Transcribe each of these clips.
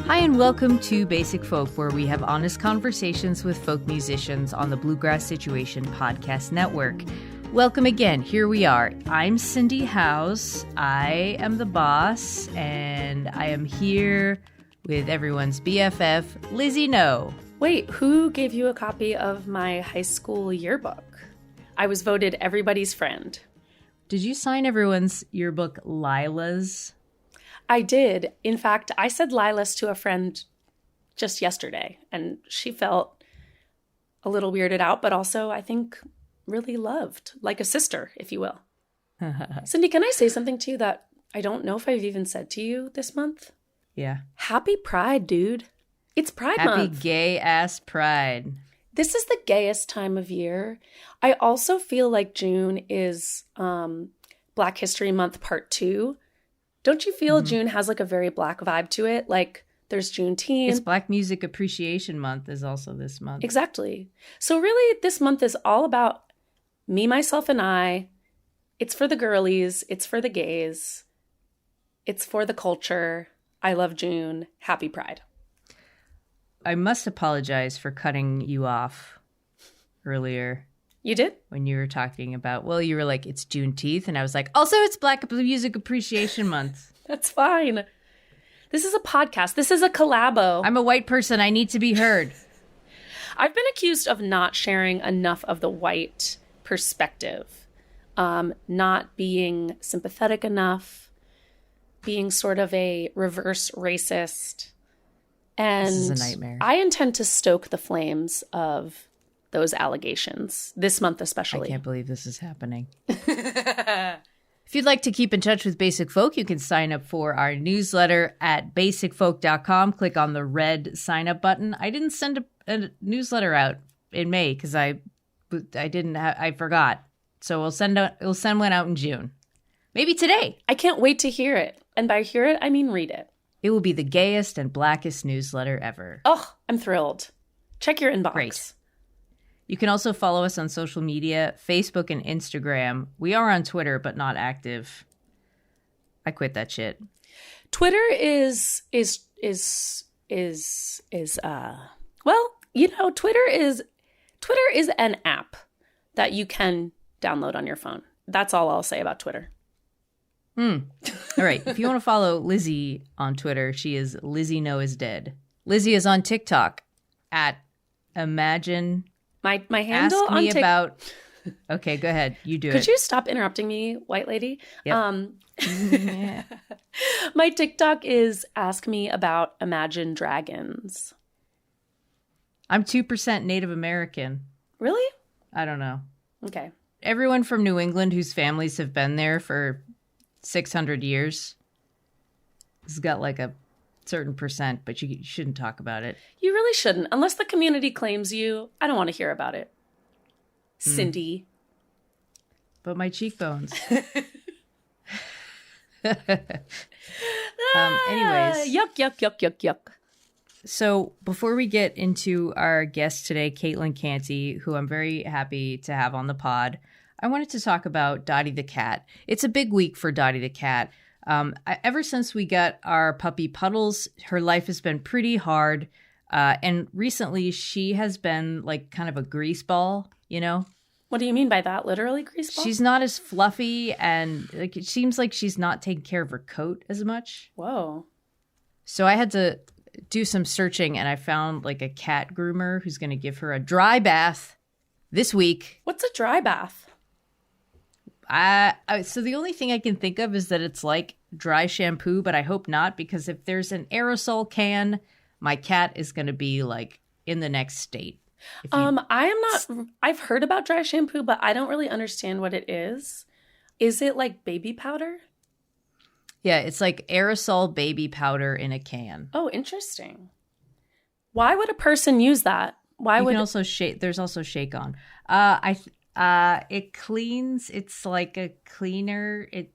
Hi, and welcome to Basic Folk, where we have honest conversations with folk musicians on the Bluegrass Situation Podcast Network. Welcome again. Here we are. I'm Cindy House. I am the boss, and I am here with everyone's BFF, Lizzie No. Wait, who gave you a copy of my high school yearbook? I was voted everybody's friend. Did you sign everyone's yearbook Lila's? I did. In fact, I said Lila's to a friend just yesterday, and she felt a little weirded out, but also, I think, really loved, like a sister, if you will. Cindy, can I say something to you that I don't know if I've even said to you this month? Yeah. Happy Pride, dude. It's Pride Month. Happy gay-ass Pride. This is the gayest time of year. I also feel like June is Black History Month Part 2. Don't you feel June has like a very black vibe to it? Like there's Juneteenth. It's Black Music Appreciation Month is also this month. Exactly. So really this month is all about me, myself, and I. It's for the girlies. It's for the gays. It's for the culture. I love June. Happy Pride. I must apologize for cutting you off earlier. You did? When you were talking about, well, you were like, it's Juneteenth. And I was like, also, it's Black Music Appreciation Month. That's fine. This is a podcast. This is a collabo. I'm a white person. I need to be heard. I've been accused of not sharing enough of the white perspective, not being sympathetic enough, being sort of a reverse racist. And this is a nightmare. I intend to stoke the flames of those allegations this month especially. I can't believe this is happening. If you'd like to keep in touch with Basic Folk, you can sign up for our newsletter at basicfolk.com. Click on the red sign up button. I didn't send a newsletter out in May because I forgot. So we'll send one out in June. Maybe today. I can't wait to hear it. And by hear it, I mean read it. It will be the gayest and blackest newsletter ever. Oh, I'm thrilled. Check your inbox. Great. You can also follow us on social media, Facebook and Instagram. We are on Twitter, but not active. I quit that shit. Twitter is well, you know, Twitter is an app that you can download on your phone. That's all I'll say about Twitter. All right. If you want to follow Lizzie on Twitter, she is Lizzie No is Dead. Lizzie is on TikTok at Imagine. My handle Ask on me TikTok. about. Okay, go ahead. You do it. Could you stop interrupting me, white lady? Yep. Yeah. My TikTok is Ask Me About Imagine Dragons. I'm 2% Native American. Really? I don't know. Okay. Everyone from New England whose families have been there for 600 years has got like a certain percent, but you shouldn't talk about it. You really shouldn't. Unless the community claims you, I don't want to hear about it. Cindy. But my cheekbones. Anyways. Yuck. So before we get into our guest today, Caitlin Canty, who I'm very happy to have on the pod, I wanted to talk about Dottie the cat. It's a big week for Dottie the cat. Ever since we got our puppy Puddles, her life has been pretty hard. And recently she has been like kind of a grease ball, you know? What do you mean by that? Literally grease ball? She's not as fluffy, and like it seems like she's not taking care of her coat as much. Whoa. So I had to do some searching, and I found like a cat groomer who's going to give her a dry bath this week. What's a dry bath? So the only thing I can think of is that it's like dry shampoo, but I hope not, because if there's an aerosol can, my cat is going to be like in the next state. I've heard about dry shampoo, but I don't really understand what it is. Is it like baby powder? Yeah, it's like aerosol baby powder in a can. Oh, interesting. Why would a person use that? Can also shake. There's also Shake On. It cleans. It's like a cleaner. It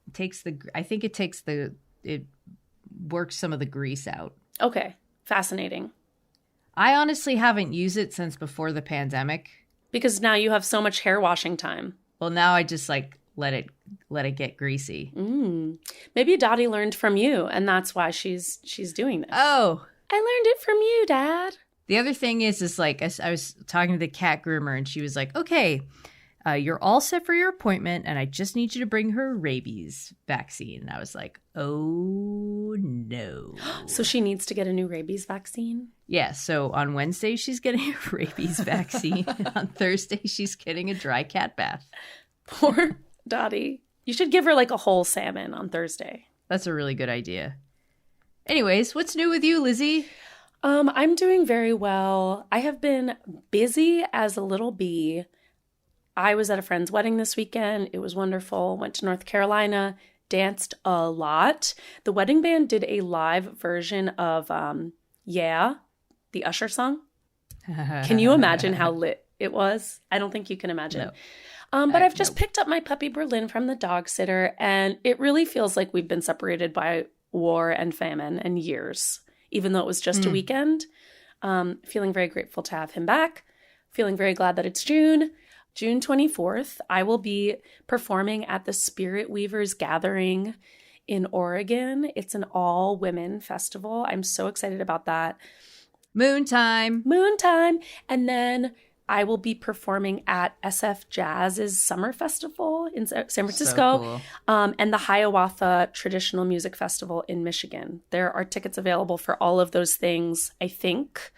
works some of the grease out. Okay, fascinating. I honestly haven't used it since before the pandemic. Because now you have so much hair washing time. Well, now I just like let it get greasy. Maybe Dottie learned from you, and that's why she's doing this. Oh, I learned it from you, Dad. the other thing is like I was talking to the cat groomer, and she was like, "Okay, you're all set for your appointment, and I just need you to bring her rabies vaccine." And I was like, "Oh no!" So she needs to get a new rabies vaccine. Yeah. So on Wednesday she's getting a rabies vaccine. And on Thursday she's getting a dry cat bath. Poor Dottie. You should give her like a whole salmon on Thursday. That's a really good idea. Anyways, what's new with you, Lizzie? I'm doing very well. I have been busy as a little bee. I was at a friend's wedding this weekend. It was wonderful. Went to North Carolina, danced a lot. The wedding band did a live version of Yeah, the Usher song. Can you imagine how lit it was? I don't think you can imagine. No. But I've just picked up my puppy Berlin from the dog sitter, and it really feels like we've been separated by war and famine and years, even though it was just a weekend. Feeling very grateful to have him back. Feeling very glad that it's June 24th. I will be performing at the Spirit Weavers Gathering in Oregon. It's an all-women festival. I'm so excited about that. Moon time. And then I will be performing at SF Jazz's Summer Festival in San Francisco, So cool. and the Hiawatha Traditional Music Festival in Michigan. There are tickets available for all of those things, I think.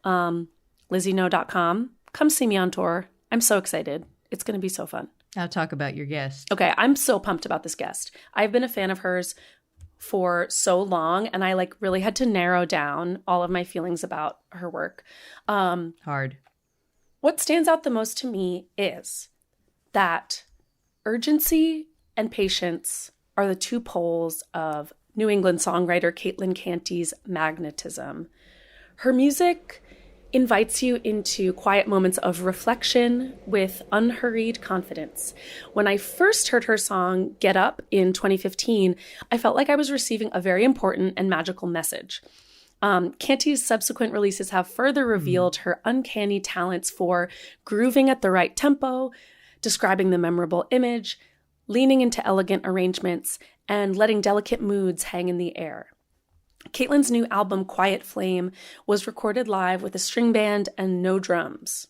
LizzieKnow.com. Come see me on tour. I'm so excited. It's going to be so fun. Now talk about your guest. Okay, I'm so pumped about this guest. I've been a fan of hers for so long, and I like really had to narrow down all of my feelings about her work. Hard. What stands out the most to me is that urgency and patience are the two poles of New England songwriter Caitlin Canty's magnetism. Her music invites you into quiet moments of reflection with unhurried confidence. When I first heard her song Get Up in 2015, I felt like I was receiving a very important and magical message. Canty's subsequent releases have further revealed her uncanny talents for grooving at the right tempo, describing the memorable image, leaning into elegant arrangements, and letting delicate moods hang in the air. Caitlin's new album, Quiet Flame, was recorded live with a string band and no drums.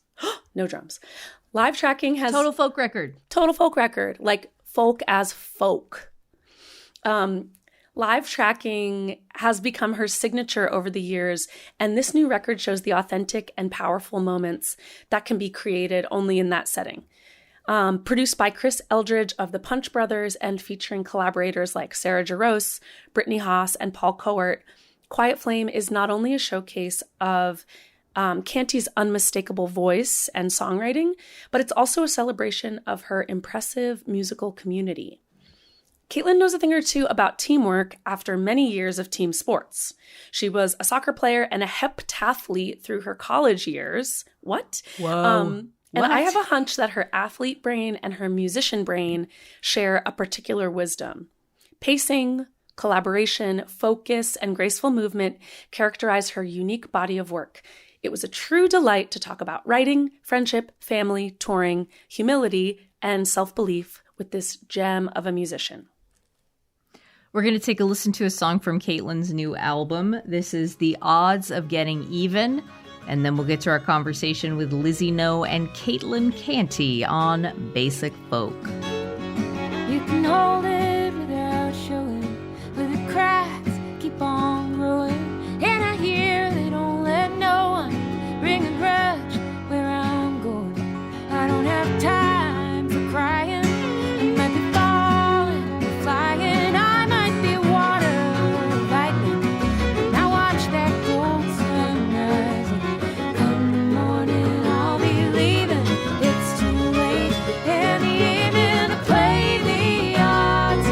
No drums. Live tracking has... Total folk record. Total folk record. Like folk as folk. Live tracking has become her signature over the years, and this new record shows the authentic and powerful moments that can be created only in that setting. Produced by Chris Eldridge of the Punch Brothers and featuring collaborators like Sarah Jarosz, Brittany Haas, and Paul Kowert, Quiet Flame is not only a showcase of Canty's unmistakable voice and songwriting, but it's also a celebration of her impressive musical community. Caitlin knows a thing or two about teamwork after many years of team sports. She was a soccer player and a heptathlete through her college years. What? Whoa. And I have a hunch that her athlete brain and her musician brain share a particular wisdom. Pacing, collaboration, focus, and graceful movement characterize her unique body of work. It was a true delight to talk about writing, friendship, family, touring, humility, and self-belief with this gem of a musician. We're going to take a listen to a song from Caitlin's new album. This is The Odds of Getting Even. And then we'll get to our conversation with Lizzie Know and Caitlin Canty on Basic Folk. You can hold it without showing, but the cracks keep on growing. And I hear they don't let no one bring a grudge where I'm going. I don't have time for crying. I might be falling or flying. I might be water or lightning. And I watch that gold sunrise. And come the morning, I'll be leaving. It's too late in the evening to play the odds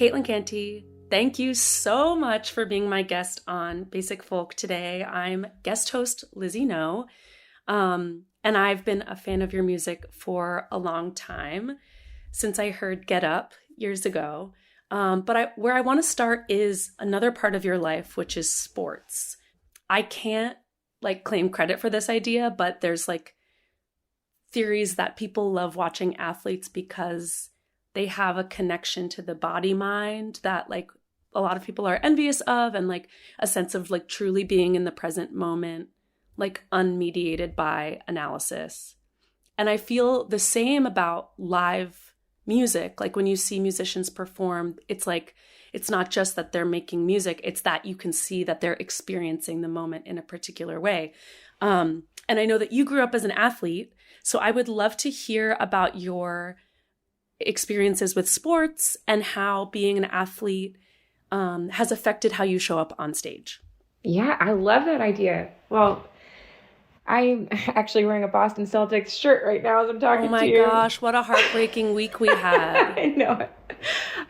Caitlin Canty. Thank you so much for being my guest on Basic Folk today. I'm guest host Lizzie No, and I've been a fan of your music for a long time, since I heard Get Up years ago. But where I want to start is another part of your life, which is sports. I can't claim credit for this idea, but there's theories that people love watching athletes because they have a connection to the body mind that a lot of people are envious of, and a sense of truly being in the present moment, unmediated by analysis. And I feel the same about live music. When you see musicians perform, it's it's not just that they're making music, it's that you can see that they're experiencing the moment in a particular way. And I know that you grew up as an athlete, so I would love to hear about your experiences with sports and how being an athlete has affected how you show up on stage. Yeah, I love that idea. Well, I'm actually wearing a Boston Celtics shirt right now as I'm talking to you. Oh my gosh, what a heartbreaking week we had. I know it.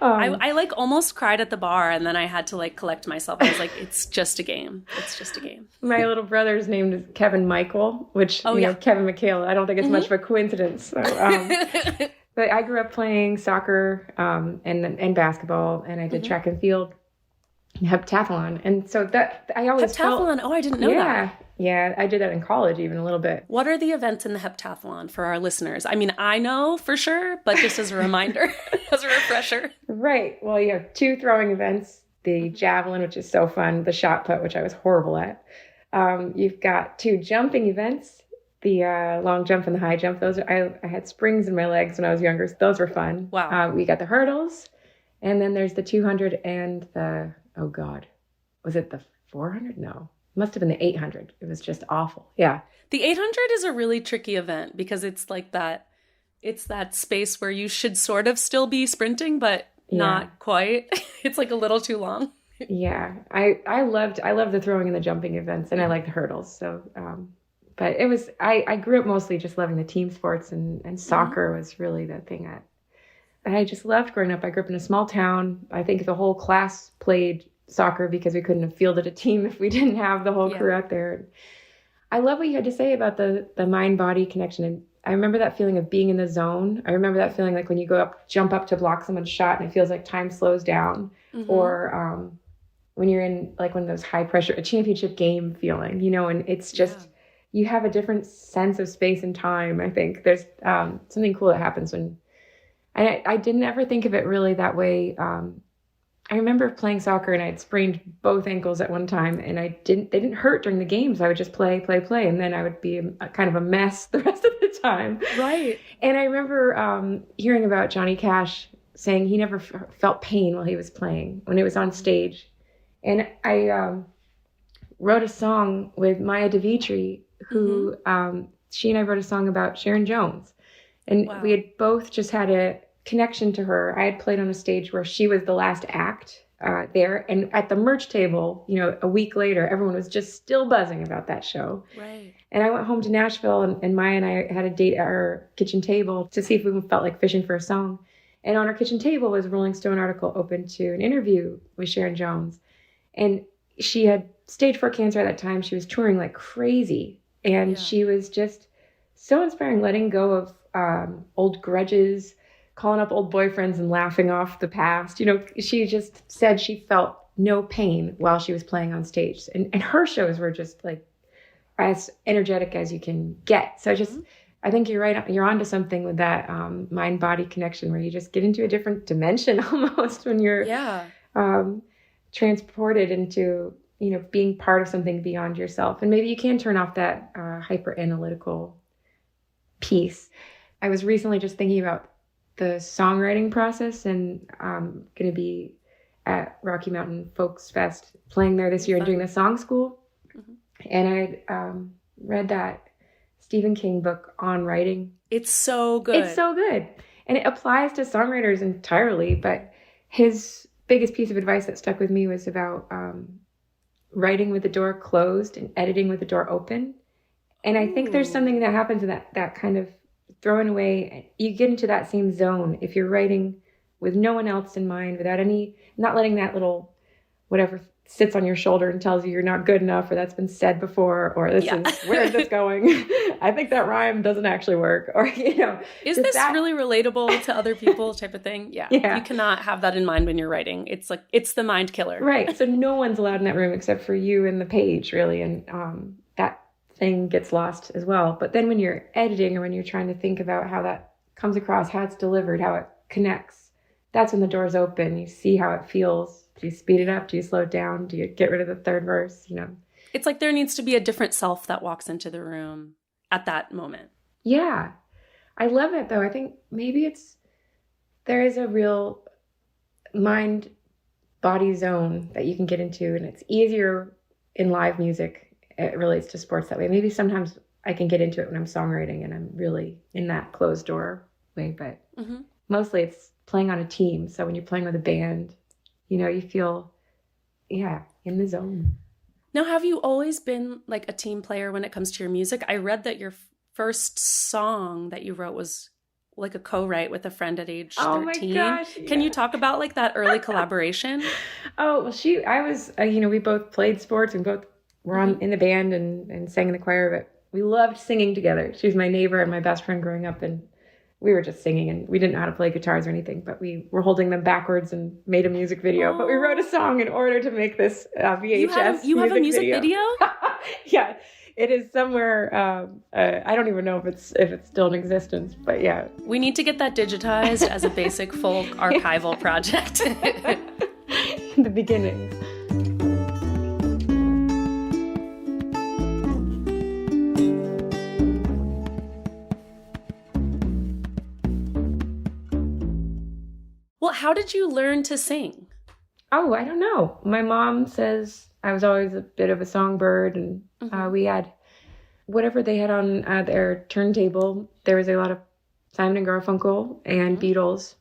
I almost cried at the bar, and then I had to collect myself. I was it's just a game. It's just a game. My little brother's name is Kevin Michael, which, Kevin McHale. I don't think it's much of a coincidence. So, but I grew up playing soccer and basketball, and I did track and field and heptathlon. And so that I always heptathlon. I didn't know that. Yeah, I did that in college even a little bit. What are the events in the heptathlon for our listeners? I mean, I know for sure, but just as a reminder, as a refresher. Right. Well, you have 2 throwing events, the javelin, which is so fun, the shot put, which I was horrible at. You've got 2 jumping events, the long jump and the high jump. Those I had springs in my legs when I was younger, so those were fun. Wow. We got the hurdles, and then there's the 200 and the, oh God, was it the 400? No. Must have been the 800. It was just awful. Yeah. The 800 is a really tricky event because it's that space where you should sort of still be sprinting, but not quite. It's a little too long. Yeah. I loved the throwing and the jumping events, and I like the hurdles. So, but it was, I grew up mostly just loving the team sports, and soccer was really the thing that I just loved growing up. I grew up in a small town. I think the whole class played soccer because we couldn't have fielded a team if we didn't have the whole crew out there. I love what you had to say about the mind-body connection. And I remember that feeling of being in the zone. I remember that feeling when you jump up to block someone's shot and it feels like time slows down. Or when you're in one of those high pressure, a championship game feeling, and it's just, you have a different sense of space and time. I think there's something cool that happens when, I didn't ever think of it really that way. I remember playing soccer and I had sprained both ankles at one time, and they didn't hurt during the games. I would just play. And then I would be kind of a mess the rest of the time. Right. And I remember hearing about Johnny Cash saying he never felt pain while he was playing when he was on stage. And I wrote a song with Maya DeVitri, who she and I wrote a song about Sharon Jones. And we had both just had a connection to her. I had played on a stage where she was the last act there. And at the merch table, a week later, everyone was just still buzzing about that show. Right. And I went home to Nashville, and Maya and I had a date at our kitchen table to see if we felt like fishing for a song. And on our kitchen table was a Rolling Stone article open to an interview with Sharon Jones. And she had stage 4 cancer at that time. She was touring like crazy. And she was just so inspiring, letting go of old grudges, calling up old boyfriends and laughing off the past. She just said she felt no pain while she was playing on stage. And her shows were just as energetic as you can get. So I think you're right. You're onto something with that mind-body connection where you just get into a different dimension almost when you're transported into, being part of something beyond yourself. And maybe you can turn off that hyper-analytical piece. I was recently just thinking about the songwriting process, and I'm going to be at Rocky Mountain Folks Fest playing there this year and doing the song school. And I read that Stephen King book on writing. It's so good. It's so good. And it applies to songwriters entirely, but his biggest piece of advice that stuck with me was about writing with the door closed and editing with the door open. And I think there's something that happens in that kind of throwing away. You get into that same zone if you're writing with no one else in mind, without not letting that little whatever sits on your shoulder and tells you you're not good enough, or that's been said before, or where is this going? I think that rhyme doesn't actually work, or, is this really relatable to other people type of thing? Yeah. You cannot have that in mind when you're writing. It's like, it's the mind killer. Right. So no one's allowed in that room except for you and the page, really. And that thing gets lost as well. But then when you're editing, or when you're trying to think about how that comes across, how it's delivered, how it connects, that's when the doors open. You see how it feels. Do you speed it up? Do you slow it down? Do you get rid of the third verse? It's like there needs to be a different self that walks into the room at that moment. Yeah. I love it, though. I think maybe there is a real mind-body zone that you can get into, and it's easier in live music. It relates to sports that way. Maybe sometimes I can get into it when I'm songwriting and I'm really in that closed door way, but mostly it's playing on a team. So when you're playing with a band, you feel, in the zone. Now, have you always been like a team player when it comes to your music? I read that your first song that you wrote was like a co-write with a friend at age 13. Oh my gosh. Can you talk about like that early collaboration? Oh, well, I was, we both played sports and both were in the band and sang in the choir, but we loved singing together. She was my neighbor and my best friend growing up, and we were just singing, and we didn't know how to play guitars or anything, but we were holding them backwards and made a music video. But we wrote a song in order to make this VHS You have a music video? Yeah, it is somewhere. I don't even know if it's still in existence, but yeah. We need to get that digitized as a basic folk archival project. In the beginning. Well, how did you learn to sing? Oh, I don't know. My mom says I was always a bit of a songbird, and we had whatever they had on their turntable. There was a lot of Simon and Garfunkel and Beatles,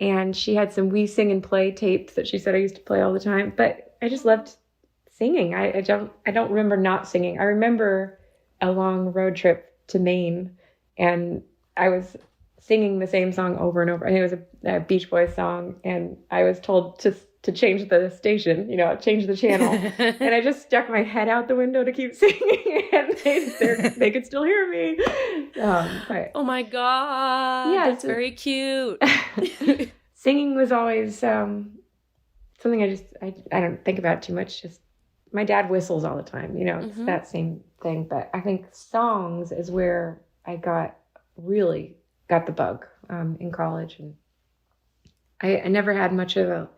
and she had some We Sing and Play tapes that she said I used to play all the time. But I just loved singing. I don't remember not singing. I remember a long road trip to Maine, and I was singing the same song over and over. I think it was a Beach Boys song, and I was told to change the station, change the channel. And I just stuck my head out the window to keep singing, and they could still hear me. Oh my God. Yeah, that's very cute. Singing was always something I don't think about too much. Just my dad whistles all the time, it's that same thing. But I think songs is where I really got the bug in college. And I never had much of a,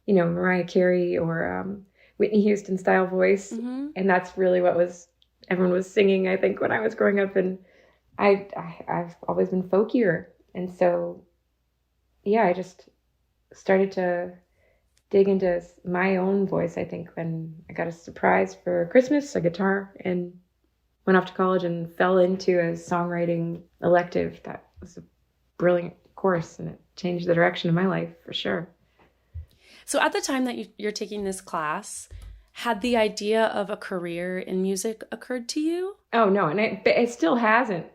Mariah Carey or Whitney Houston style voice. And that's really what everyone was singing, I think, when I was growing up. And I've always been folkier. And so, I just started to dig into my own voice, I think, when I got a surprise for Christmas, a guitar, and went off to college and fell into a songwriting elective. That was a brilliant course, and it changed the direction of my life for sure. So at the time that you're taking this class, had the idea of a career in music occurred to you? Oh, no, and it still hasn't.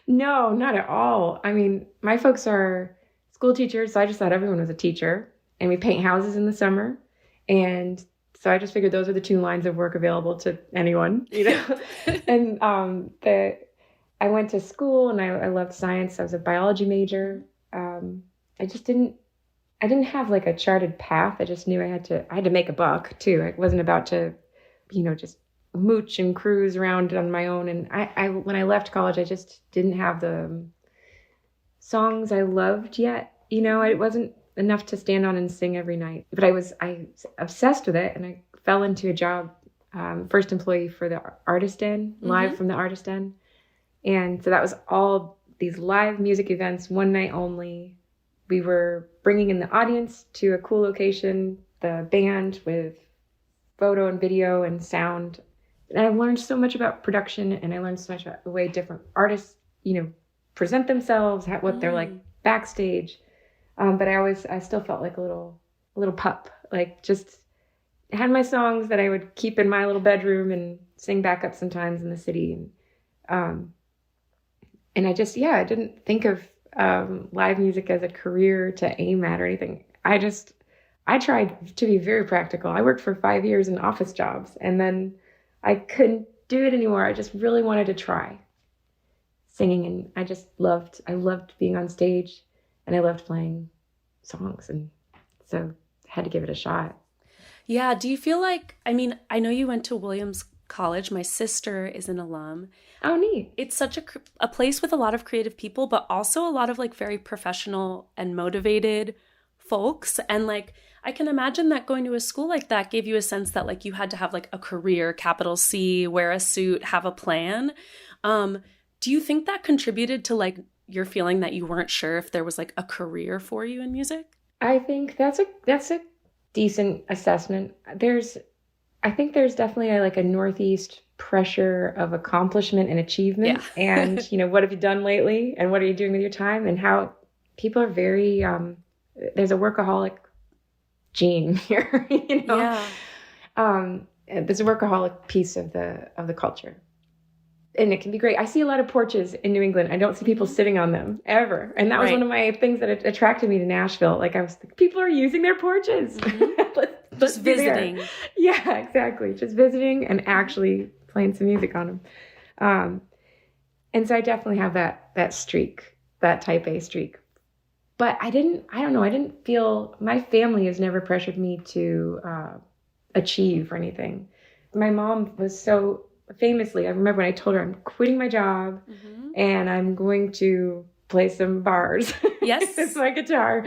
No, not at all. I mean, my folks are school teachers, so I just thought everyone was a teacher, and we paint houses in the summer, and so I just figured those are the two lines of work available to anyone, And I went to school, and I loved science. I was a biology major. I didn't have like a charted path. I just knew I had to make a buck too. I wasn't about to, just mooch and cruise around on my own. And I when I left college, I just didn't have the songs I loved yet. It wasn't enough to stand on and sing every night. But I was obsessed with it, and I fell into a job, first employee for the Artist Den, live from the Artist Den. And so that was all these live music events, one night only. We were bringing in the audience to a cool location, the band with photo and video and sound. And I learned so much about production, and I learned so much about the way different artists, present themselves, what they're like backstage. But I still felt like a little pup, like just had my songs that I would keep in my little bedroom and sing backup sometimes in the city. And I just, I didn't think of live music as a career to aim at or anything. I tried to be very practical. I worked for 5 years in office jobs, and then I couldn't do it anymore. I just really wanted to try singing, and I loved being on stage, and I loved playing songs, and so I had to give it a shot. Yeah. Do you feel like, I mean, I know you went to Williams College. My sister is an alum. Oh, neat. It's such a place with a lot of creative people, but also a lot of like very professional and motivated folks. And like, I can imagine that going to a school like that gave you a sense that like you had to have like a career, capital C, wear a suit, have a plan. Do you think that contributed to like your feeling that you weren't sure if there was like a career for you in music? I think that's a decent assessment. I think there's definitely a Northeast pressure of accomplishment and achievement. Yeah. And, you know, what have you done lately? And what are you doing with your time? And how people are very, there's a workaholic gene here, you know? Yeah. There's a workaholic piece of the culture. And it can be great. I see a lot of porches in New England. I don't see people sitting on them ever. And that was one of my things that attracted me to Nashville. Like I was like, people are using their porches. Mm-hmm. let's visiting. Yeah, exactly. Just visiting and actually playing some music on them. And so I definitely have that streak, that type A streak. But I didn't feel, my family has never pressured me to achieve or anything. My mom was so famously, I remember when I told her I'm quitting my job and I'm going to play some bars. Yes. With my guitar.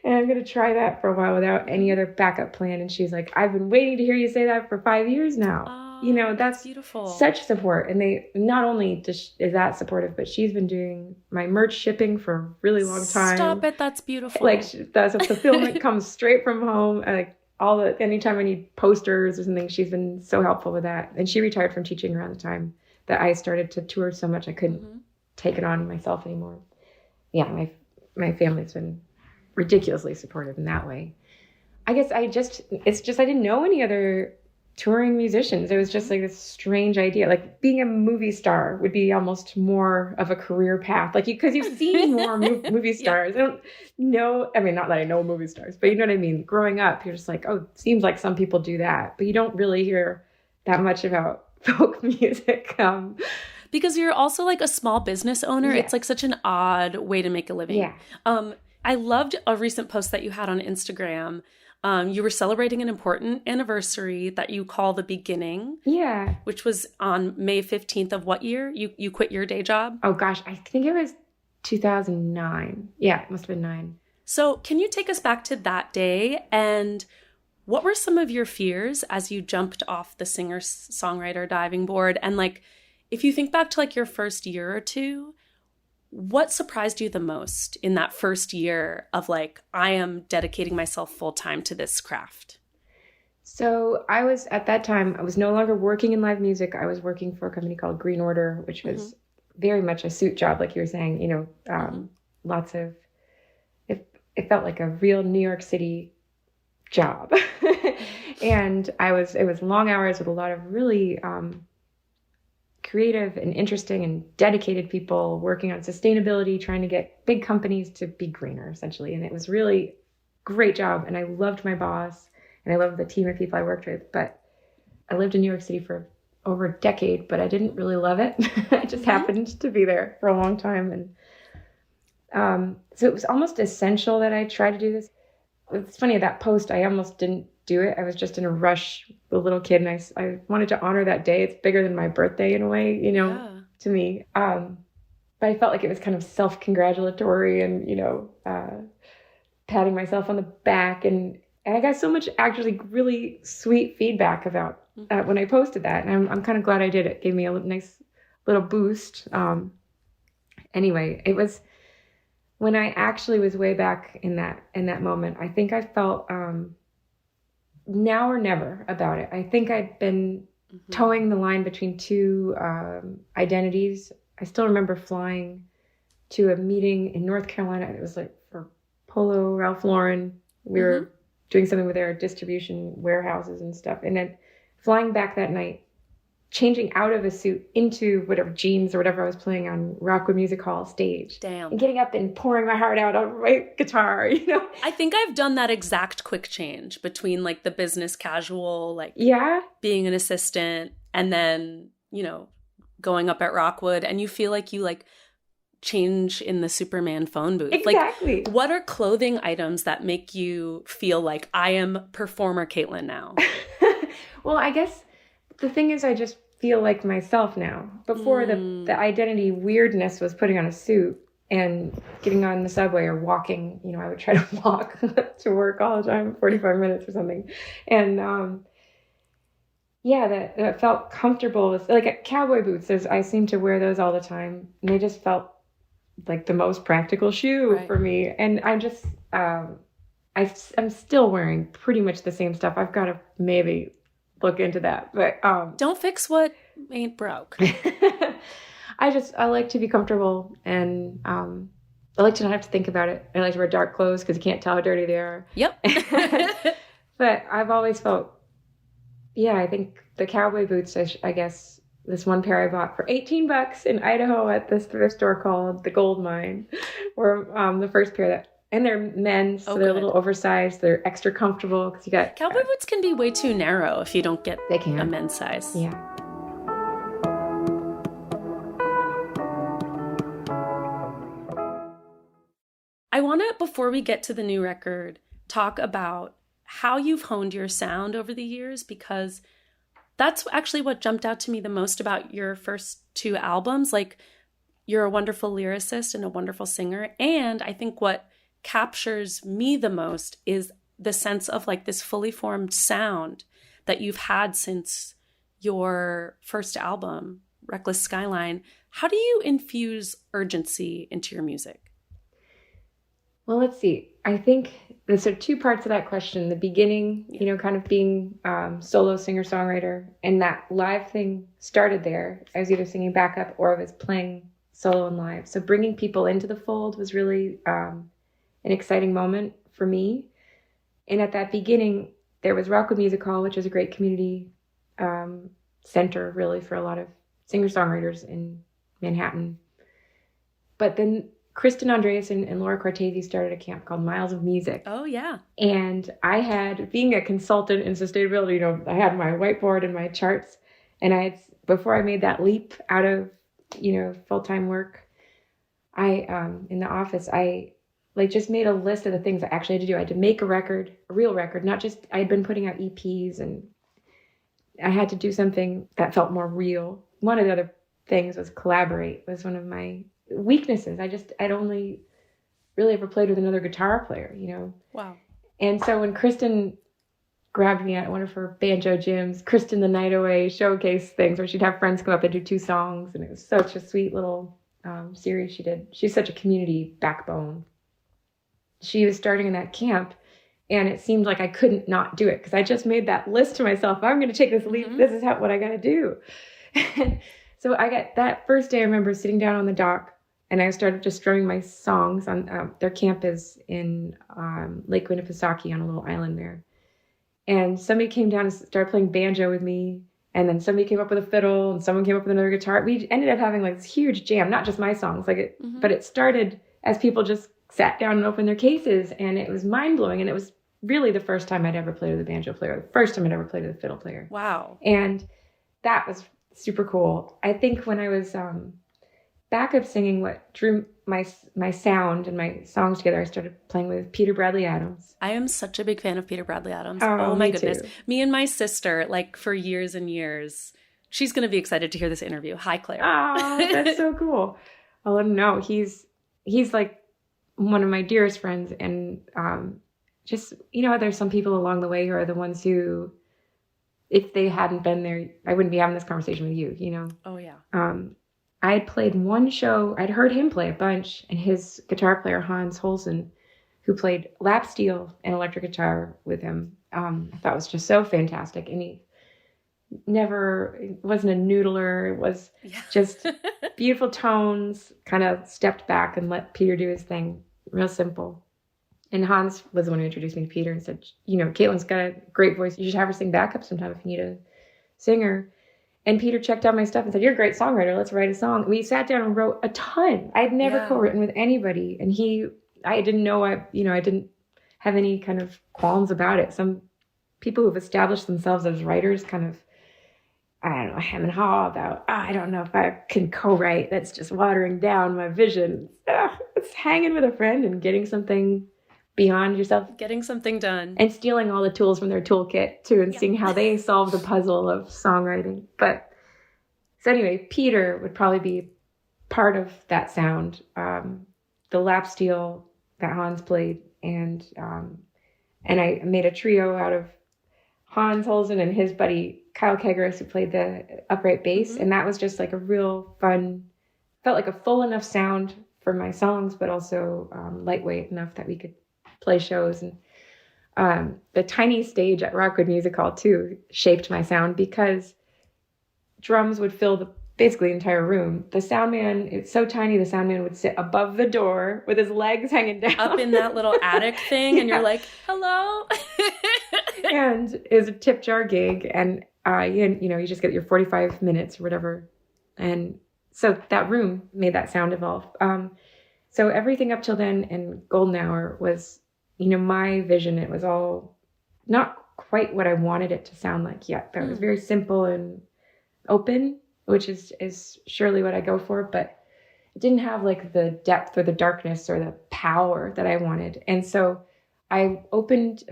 And I'm going to try that for a while without any other backup plan. And she's like, I've been waiting to hear you say that for 5 years now. Oh, you know, that's beautiful. Such support. And they not only is that supportive, but she's been doing my merch shipping for a really long time. Stop it. That's beautiful. Like the fulfillment comes straight from home. Like anytime I need posters or something, she's been so helpful with that. And she retired from teaching around the time that I started to tour so much I couldn't take it on myself anymore. Yeah, my family's been ridiculously supportive in that way. I guess I didn't know any other touring musicians. It was just like this strange idea. Like being a movie star would be almost more of a career path. Like because you've seen more movie stars. Yeah. I don't know. I mean, not that I know movie stars, but you know what I mean? Growing up, you're just like, oh, it seems like some people do that, but you don't really hear that much about folk music. Because you're also like a small business owner. Yeah. It's like such an odd way to make a living. Yeah. I loved a recent post that you had on Instagram. You were celebrating an important anniversary that you call the beginning. Yeah. Which was on May 15th of what year? You quit your day job? Oh gosh, I think it was 2009. Yeah, it must have been 9. So can you take us back to that day, and what were some of your fears as you jumped off the singer-songwriter diving board? And like, if you think back to like your first year or two, what surprised you the most in that first year of like, I am dedicating myself full time to this craft? So at that time, I was no longer working in live music. I was working for a company called Green Order, which was very much a suit job. Like you were saying, you know, lots of, it felt like a real New York City job. And it was long hours with a lot of really, creative and interesting and dedicated people working on sustainability, trying to get big companies to be greener, essentially. And it was really great job. And I loved my boss and I loved the team of people I worked with. But I lived in New York City for over a decade, but I didn't really love it. I just happened to be there for a long time. And so it was almost essential that I try to do this. It's funny, that post, I almost didn't do it. I was just in a rush, a little kid, and I wanted to honor that day. It's bigger than my birthday in a way, you know, to me. But I felt like it was kind of self-congratulatory and, you know, patting myself on the back. And I got so much actually really sweet feedback about when I posted that. And I'm kind of glad I did it. It gave me a nice little boost. Anyway, it was when I actually was way back in that moment, I think I felt now or never about it. I think I'd been towing the line between two identities. I still remember flying to a meeting in North Carolina. It was like for Polo, Ralph Lauren. We were doing something with their distribution warehouses and stuff. And then flying back that night changing out of a suit into whatever jeans or whatever I was playing on Rockwood Music Hall stage. Damn. And getting up and pouring my heart out on my guitar, you know? I think I've done that exact quick change between like the business casual, like being an assistant, and then, you know, going up at Rockwood, and you feel like you like change in the Superman phone booth. Exactly. Like, what are clothing items that make you feel like I am performer Caitlin now? Well, I guess the thing is I just feel like myself now. Before the identity weirdness was putting on a suit and getting on the subway or walking. You know, I would try to walk to work all the time, 45 minutes or something. And that felt comfortable. Like cowboy boots, I seem to wear those all the time. And they just felt like the most practical shoe for me. And I'm just, I'm still wearing pretty much the same stuff. I've got to maybe look into that, but don't fix what ain't broke. I like to be comfortable, and I like to not have to think about it. I like to wear dark clothes because you can't tell how dirty they are. Yep. But I've always felt, I think the cowboy boots, I guess this one pair I bought for $18 in Idaho at this thrift store called the Gold Mine, were the first pair that. And they're men's, so they're a little oversized. They're extra comfortable because you got... Cowboy boots can be way too narrow if you don't get a men's size. Yeah. I want to, before we get to the new record, talk about how you've honed your sound over the years, because that's actually what jumped out to me the most about your first two albums. Like, you're a wonderful lyricist and a wonderful singer. And I think what captures me the most is the sense of like this fully formed sound that you've had since your first album, Reckless Skyline. How do you infuse urgency into your music? Well, let's see. I think there's sort of two parts of that question. The beginning, you know, kind of being solo singer-songwriter, and that live thing started there. I was either singing backup or I was playing solo and live. So bringing people into the fold was really an exciting moment for me. And at that beginning, there was Rockwood Music Hall, which is a great community center, really, for a lot of singer-songwriters in Manhattan. But then Kristen Andreas and Laura Cortese started a camp called Miles of Music. Oh, yeah. And I had, being a consultant in sustainability, you know, I had my whiteboard and my charts. And I had, before I made that leap out of, you know, full-time work, in the office, I just made a list of the things I actually had to do. I had to make a record, a real record, not just, I had been putting out EPs, and I had to do something that felt more real. One of the other things was collaborate, was one of my weaknesses. I'd only really ever played with another guitar player, you know. Wow. And so when Kristen grabbed me at one of her banjo gyms, Kristen the Night Away showcase things where she'd have friends come up and do 2 songs, and it was such a sweet little series she did. She's such a community backbone. She was starting in that camp, and it seemed like I couldn't not do it because I just made that list to myself. I'm going to take this leap. Mm-hmm. This is what I got to do. So I got that first day. I remember sitting down on the dock, and I started just strumming my songs on their camp is in Lake Winnipesaukee on a little island there. And somebody came down and started playing banjo with me. And then somebody came up with a fiddle, and someone came up with another guitar. We ended up having like this huge jam, not just my songs, but it started as people just sat down and opened their cases, and it was mind blowing. And it was really the first time I'd ever played with a banjo player, the first time I'd ever played with a fiddle player. Wow. And that was super cool. I think when I was backup singing, what drew my sound and my songs together, I started playing with Peter Bradley Adams. I am such a big fan of Peter Bradley Adams. Oh my goodness. Too. Me and my sister, like for years and years, she's going to be excited to hear this interview. Hi, Claire. Oh, that's so cool. I'll let him know. He's like one of my dearest friends. And just, you know, there's some people along the way who are the ones who, if they hadn't been there, I wouldn't be having this conversation with you, you know? Oh, yeah. I had played one show, I'd heard him play a bunch, and his guitar player, Hans Holsen, who played lap steel and electric guitar with him, I thought was just so fantastic. And he wasn't a noodler. It was just beautiful tones, kind of stepped back and let Peter do his thing, real simple. And Hans was the one who introduced me to Peter and said, you know, Caitlin's got a great voice. You should have her sing backup sometime if you need a singer. And Peter checked out my stuff and said, "You're a great songwriter. Let's write a song." We sat down and wrote a ton. I had never co-written with anybody. And I didn't know, I didn't have any kind of qualms about it. Some people who've established themselves as writers kind of, I don't know, hem and haw about, I don't know if I can co-write. That's just watering down my vision. It's hanging with a friend and getting something beyond yourself. Getting something done. And stealing all the tools from their toolkit, too, and seeing how they solve the puzzle of songwriting. But, so anyway, Peter would probably be part of that sound. The lap steel that Hans played, and I made a trio out of Hans Holzen and his buddy Kyle Kegaris, who played the upright bass. And that was just like a real fun, felt like a full enough sound for my songs, but also lightweight enough that we could play shows. And the tiny stage at Rockwood Music Hall too shaped my sound, because drums would fill basically the entire room. The sound man, it's so tiny, the sound man would sit above the door with his legs hanging down. Up in that little attic thing, and you're like, hello? And it was a tip jar gig, and you just get your 45 minutes or whatever. And so that room made that sound evolve. So everything up till then and Golden Hour was, my vision. It was all not quite what I wanted it to sound like yet, but it was very simple and open, which is surely what I go for, but it didn't have like the depth or the darkness or the power that I wanted. And so I opened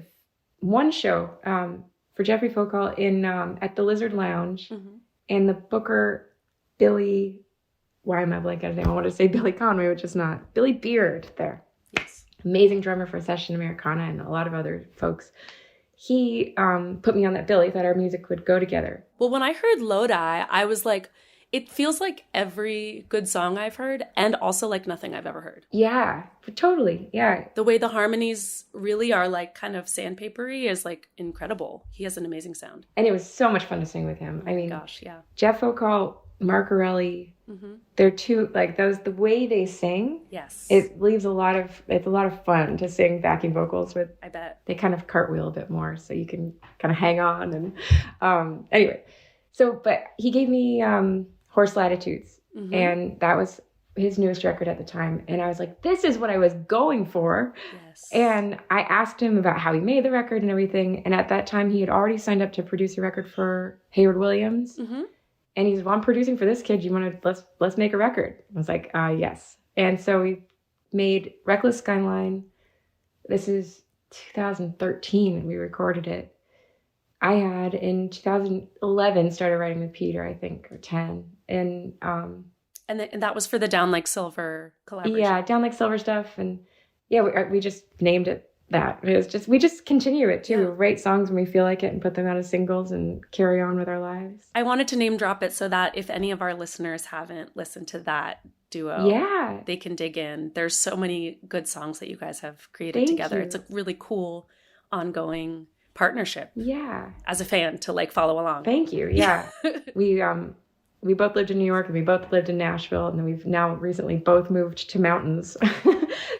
one show for Jeffrey Fokal at the Lizard Lounge, and the booker, Billy, why am I blanking on his name? I want to say Billy Conway, which is not. Billy Beard there. Yes. Amazing drummer for Session Americana and a lot of other folks. He put me on that bill. He thought our music would go together. Well, when I heard Lodi, I was like, it feels like every good song I've heard, and also like nothing I've ever heard. Yeah, totally. Yeah. The way the harmonies really are like kind of sandpapery is like incredible. He has an amazing sound. And it was so much fun to sing with him. I mean, gosh, yeah. Jeff Fokal, Mark Orelli, they're two, like those, the way they sing, yes, it leaves it's a lot of fun to sing backing vocals with. I bet. They kind of cartwheel a bit more, so you can kind of hang on. And anyway, but he gave me Horse Latitudes, and that was his newest record at the time. And I was like, this is what I was going for. Yes. And I asked him about how he made the record and everything. And at that time, he had already signed up to produce a record for Hayward Williams. And he said, well, I'm producing for this kid. You want to, let's make a record. I was like, yes. And so we made Reckless Skyline. This is 2013. We recorded it. I had in 2011 started writing with Peter, I think, or 10. And that was for the Down Like Silver collaboration. Yeah, Down Like Silver stuff. And yeah, we just named it that. It was just, we just continue it too. Yeah. Write songs when we feel like it and put them out as singles and carry on with our lives. I wanted to name drop it so that if any of our listeners haven't listened to that duo, they can dig in. There's so many good songs that you guys have created together. It's a really cool ongoing partnership. Yeah. As a fan to like follow along. Thank you. Yeah. We both lived in New York and we both lived in Nashville, and then we've now recently both moved to mountains.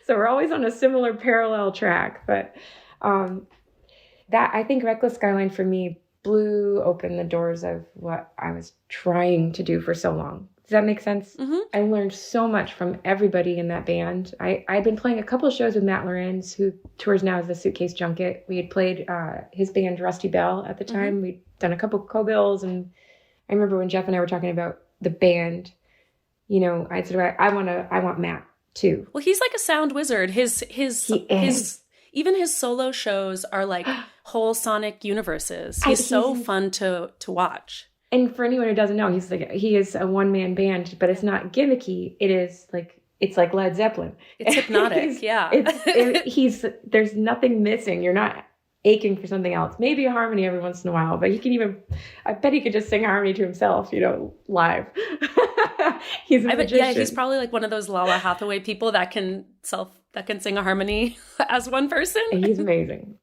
So we're always on a similar parallel track. But that, I think Reckless Skyline for me blew open the doors of what I was trying to do for so long. Does that make sense? I learned so much from everybody in that band. I'd been playing a couple of shows with Matt Lorenz, who tours now as the Suitcase Junket. We had played his band Rusty Bell at the time. We'd done a couple of co-bills, and I remember when Jeff and I were talking about the band, I said, I want Matt too. Well, he's like a sound wizard. His even his solo shows are like whole sonic universes. He's so fun to watch. And for anyone who doesn't know, he is a one-man band, but it's not gimmicky. It's like Led Zeppelin. It's hypnotic. There's nothing missing. You're not aching for something else. Maybe a harmony every once in a while, but I bet he could just sing a harmony to himself, live. He's a magician. Yeah, he's probably like one of those Lala Hathaway people that can sing a harmony as one person. He's amazing.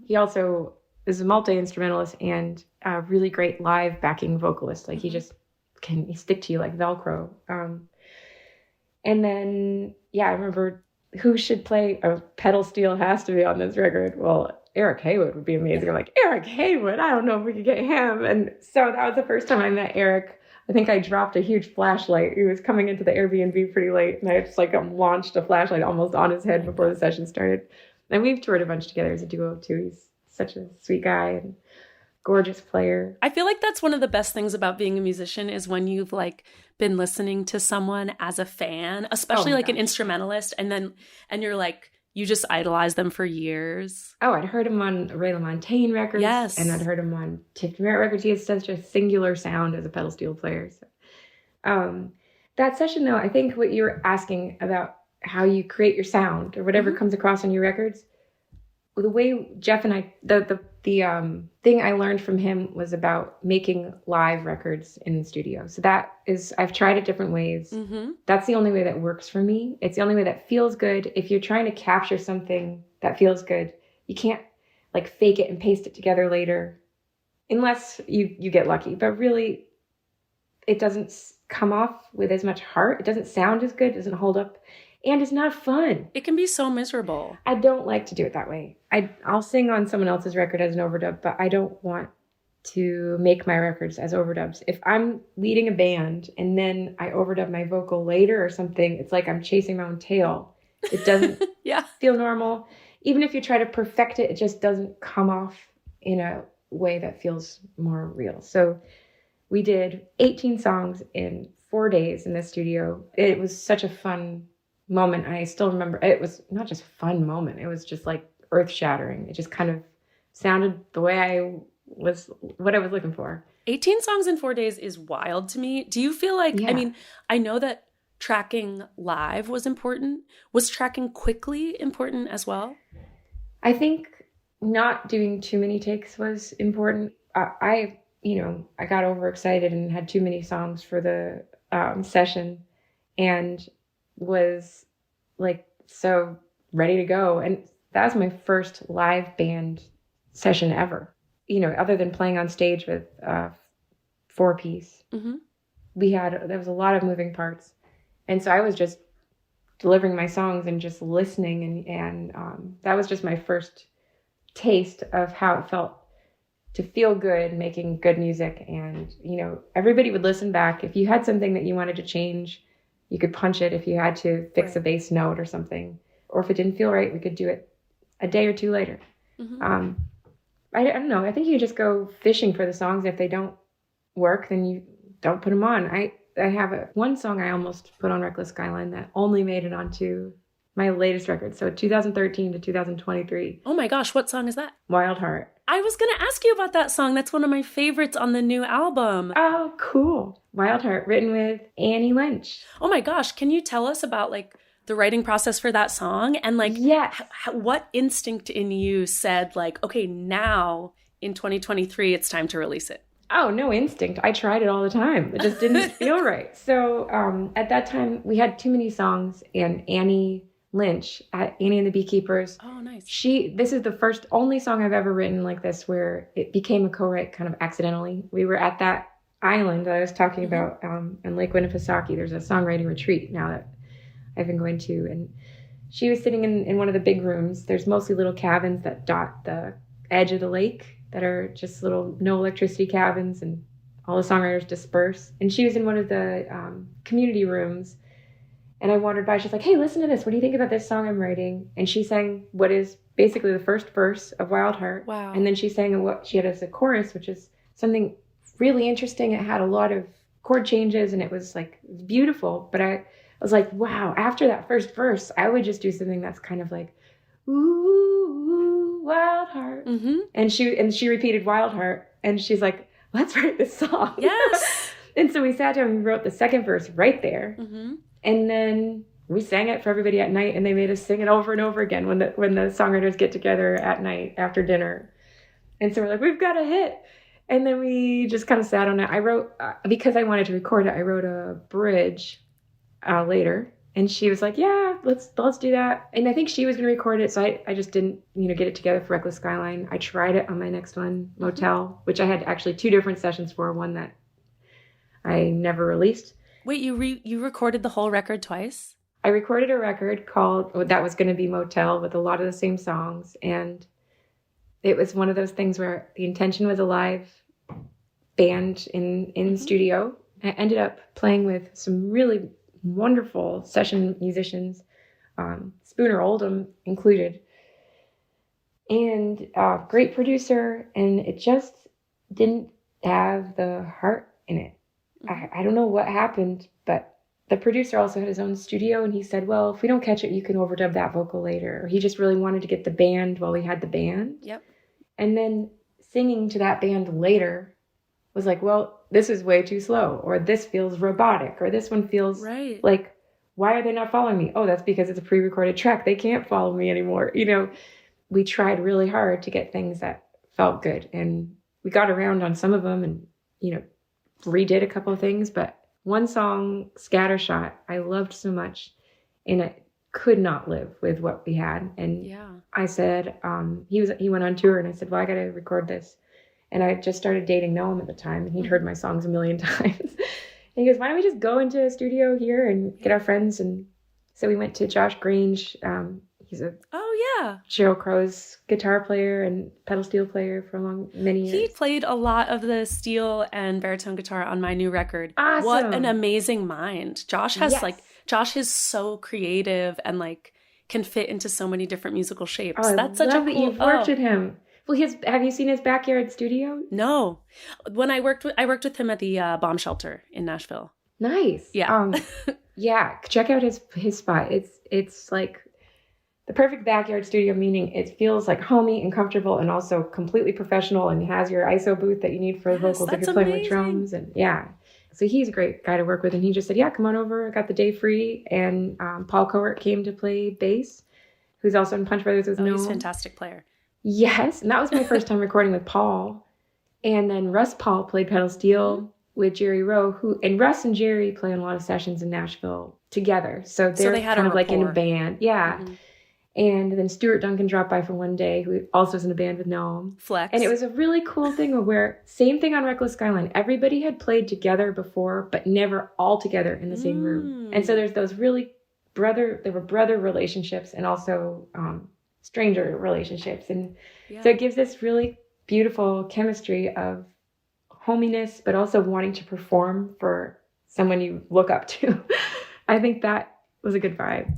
He also is a multi-instrumentalist and a really great live backing vocalist. Like he just can stick to you like Velcro. And then, I remember who should play pedal steel has to be on this record. Well, Eric Haywood would be amazing. I'm like, Eric Haywood, I don't know if we could get him. And so that was the first time I met Eric. I think I dropped a huge flashlight. He was coming into the Airbnb pretty late, and I just like launched a flashlight almost on his head before the session started. And we've toured a bunch together as a duo too. He's such a sweet guy and gorgeous player. I feel like that's one of the best things about being a musician is when you've like been listening to someone as a fan, especially like an instrumentalist, and you're like, you just idolize them for years. Oh, I'd heard him on Ray LaMontagne records. Yes. And I'd heard him on Tiffany Merritt records. He has such a singular sound as a pedal steel player. So, that session, though, I think what you were asking about how you create your sound or whatever comes across on your records, the way Jeff and I, the thing I learned from him was about making live records in the studio. So that is, I've tried it different ways. Mm-hmm. That's the only way that works for me. It's the only way that feels good. If you're trying to capture something that feels good, you can't like fake it and paste it together later, unless you get lucky. But really, it doesn't come off with as much heart. It doesn't sound as good. It doesn't hold up. And it's not fun. It can be so miserable. I don't like to do it that way. I'll sing on someone else's record as an overdub, but I don't want to make my records as overdubs. If I'm leading a band and then I overdub my vocal later or something, it's like I'm chasing my own tail. It doesn't feel normal. Even if you try to perfect it, it just doesn't come off in a way that feels more real. So we did 18 songs in 4 days in the studio. It was such a fun moment. I still remember it was not just a fun moment. It was just like earth shattering. It just kind of sounded the way what I was looking for. 18 songs in 4 days is wild to me. Do you feel like, I mean, I know that tracking live was important. Was tracking quickly important as well? I think not doing too many takes was important. I got overexcited and had too many songs for the session and was like so ready to go. And that was my first live band session ever. Other than playing on stage with 4-piece. Mm-hmm. There was a lot of moving parts. And so I was just delivering my songs and just listening. And that was just my first taste of how it felt to feel good making good music. And, everybody would listen back. If you had something that you wanted to change, you could punch it. If you had to fix a bass note or something, or if it didn't feel right, we could do it a day or two later. Mm-hmm. I don't know. I think you just go fishing for the songs. If they don't work, then you don't put them on. I have one song I almost put on Reckless Skyline that only made it onto my latest record. So 2013 to 2023. Oh my gosh, what song is that? Wild Heart. I was going to ask you about that song. That's one of my favorites on the new album. Oh, cool. Wild Heart, written with Annie Lynch. Oh my gosh, can you tell us about like the writing process for that song? And like, what instinct in you said like, okay, now in 2023, it's time to release it? Oh, no instinct. I tried it all the time. It just didn't feel right. So at that time, we had too many songs, and Annie Lynch at Annie and the Beekeepers. Oh, nice. This is the only song I've ever written like this where it became a co-write kind of accidentally. We were at that island that I was talking about in Lake Winnipesaukee. There's a songwriting retreat now that I've been going to, and she was sitting in one of the big rooms. There's mostly little cabins that dot the edge of the lake that are just little no electricity cabins, and all the songwriters disperse. And she was in one of the community rooms, and I wandered by. She's like, "Hey, listen to this. What do you think about this song I'm writing?" And she sang what is basically the first verse of Wild Heart. Wow. And then she sang what she had as a chorus, which is something really interesting. It had a lot of chord changes, and it was beautiful. But I was like, wow, after that first verse, I would just do something that's kind of like, ooh, Wild Heart. Mm-hmm. And she repeated Wild Heart, and she's like, let's write this song. Yes. And so we sat down and we wrote the second verse right there. Mm-hmm. And then we sang it for everybody at night, and they made us sing it over and over again when the songwriters get together at night after dinner. And so we're like, we've got a hit. And then we just kind of sat on it. I wrote, because I wanted to record it, I wrote a bridge later, and she was like, yeah, let's do that. And I think she was going to record it, so I just didn't get it together for Reckless Skyline. I tried it on my next one, Motel, which I had actually 2 different sessions for, one that I never released. Wait, you recorded the whole record twice? I recorded a record that was going to be Motel with a lot of the same songs, and it was one of those things where the intention was a live band in the studio. I ended up playing with some really wonderful session musicians, Spooner Oldham included, and great producer, and it just didn't have the heart in it. I don't know what happened, but the producer also had his own studio, and he said, well, if we don't catch it, you can overdub that vocal later. Or he just really wanted to get the band while we had the band. Yep. And then singing to that band later was like, well, this is way too slow, or this feels robotic, or this one feels like, why are they not following me? Oh, that's because it's a pre-recorded track. They can't follow me anymore. You know, we tried really hard to get things that felt good, and we got around on some of them and, you know, redid a couple of things, but one song, Scattershot, I loved so much, and it could not live with what we had. And I said, he went on tour, and I said, well, I got to record this. And I just started dating Noam at the time, and he'd heard my songs a million times. And he goes, why don't we just go into a studio here and get our friends? And so we went to Josh Grange. He's a Sheryl Crow's guitar player and pedal steel player for many years. He played a lot of the steel and baritone guitar on my new record. Awesome. What an amazing mind. Josh has Josh is so creative and like can fit into so many different musical shapes. Oh, That's such a cool. That you've worked with him. Well, have you seen his backyard studio? No. When I worked with him at the bomb shelter in Nashville. Nice. Yeah. Yeah. Check out his spot. It's like the perfect backyard studio, meaning it feels like homey and comfortable and also completely professional, and has your ISO booth that you need for vocals if you're playing with drums. And so he's a great guy to work with. And he just said, come on over. I got the day free. And Paul Kowert came to play bass, who's also in Punch Brothers with Noam. He's a fantastic player. Yes. And that was my first time recording with Paul. And then Russ Paul played pedal steel with Jerry Rowe, and Russ and Jerry play on a lot of sessions in Nashville together. So they had kind of like in a band. Yeah. Mm-hmm. And then Stuart Duncan dropped by for one day, who also was in a band with Noam. Flex. And it was a really cool thing where, same thing on Reckless Skyline, everybody had played together before, but never all together in the same room. And so there's those really brother relationships and also stranger relationships. And so it gives this really beautiful chemistry of hominess, but also wanting to perform for someone you look up to. I think that was a good vibe.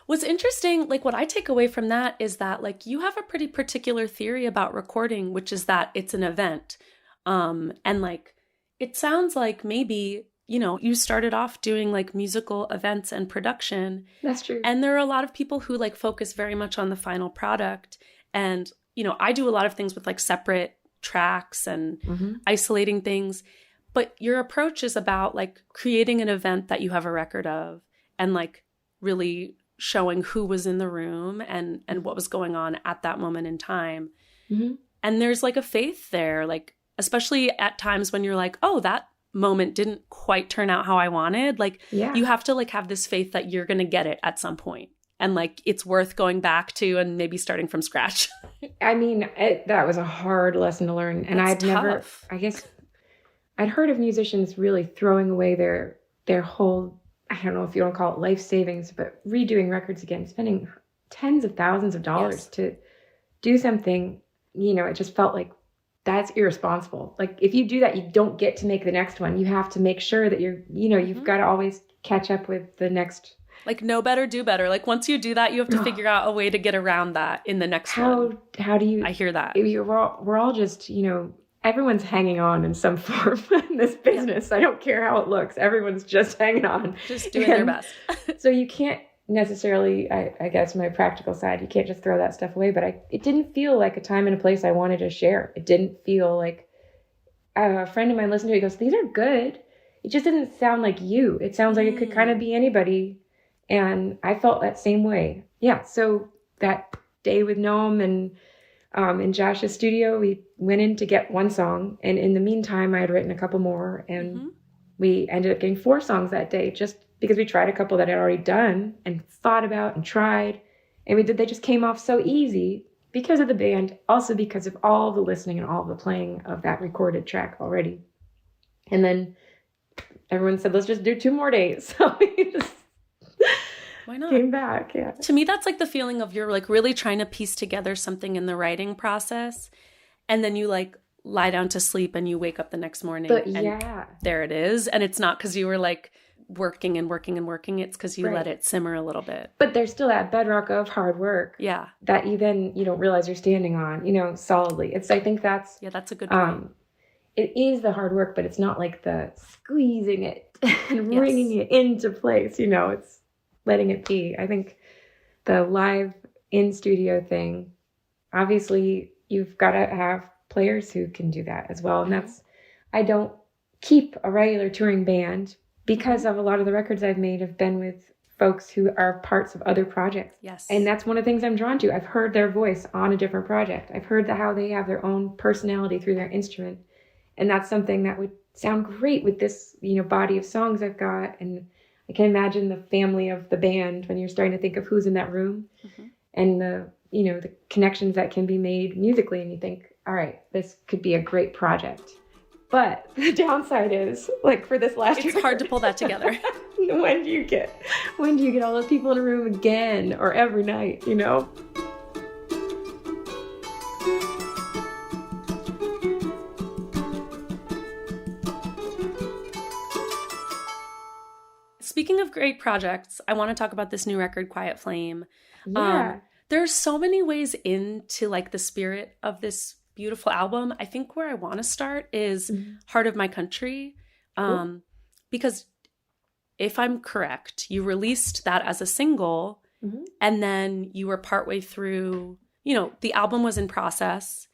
What's interesting, like what I take away from that is that like you have a pretty particular theory about recording, which is that it's an event. And like, it sounds like maybe, you know, you started off doing like musical events and production. That's true. And there are a lot of people who like focus very much on the final product. And, you know, I do a lot of things with like separate tracks and isolating things. But your approach is about like creating an event that you have a record of and like really showing who was in the room and what was going on at that moment in time. And there's like a faith there, like, especially at times when you're like, oh, that moment didn't quite turn out how I wanted. Like you have to like have this faith that you're going to get it at some point. And like, it's worth going back to and maybe starting from scratch. I mean, that was a hard lesson to learn. And I'd heard of musicians really throwing away their whole, I don't know if you want to call it life savings, but redoing records again, spending tens of thousands of dollars to do something, you know, it just felt like that's irresponsible. Like if you do that, you don't get to make the next one. You have to make sure that you've got to always catch up with the next. Like know better, do better. Like once you do that, you have to figure out a way to get around that in the next one. How do you? I hear that. We're all just, you know, everyone's hanging on in some form in this business. I don't care how it looks. Everyone's just hanging on. Just doing their best. So you can't necessarily, I guess my practical side, you can't just throw that stuff away. But it didn't feel like a time and a place I wanted to share. It didn't feel like a friend of mine listened to it. He goes, these are good. It just didn't sound like you. It sounds like it could kind of be anybody. And I felt that same way. Yeah. So that day with Noam and in Josh's studio, we went in to get one song. And in the meantime, I had written a couple more. And we ended up getting 4 songs that day just because we tried a couple that I'd already done and thought about and tried. And they just came off so easy because of the band, also because of all the listening and all the playing of that recorded track already. And then everyone said, let's just do 2 more days. So Why not? came back. Yeah. To me, that's like the feeling of you're like really trying to piece together something in the writing process. And then you like lie down to sleep and you wake up the next morning and there it is. And it's not because you were like working and working and working. It's because you let it simmer a little bit. But there's still that bedrock of hard work. Yeah. That you don't realize you're standing on, solidly. I think that's a good point. It is the hard work, but it's not like the squeezing it and bringing it into place. It's letting it be. I think the live in studio thing, obviously you've got to have players who can do that as well. And I don't keep a regular touring band because of a lot of the records I've made have been with folks who are parts of other projects. Yes. And that's one of the things I'm drawn to. I've heard their voice on a different project. I've heard how they have their own personality through their instrument. And that's something that would sound great with this, body of songs I've got. And I can imagine the family of the band when you're starting to think of who's in that room and the connections that can be made musically. And you think, all right, this could be a great project. But the downside is, like for this last year, it's hard to pull that together. When do you get all those people in a room again or every night, Speaking of great projects, I want to talk about this new record, Quiet Flame. Yeah. There's so many ways into like the spirit of this beautiful album. I think where I want to start is Heart of My Country. Because if I'm correct, you released that as a single and then you were partway through, the album was in process,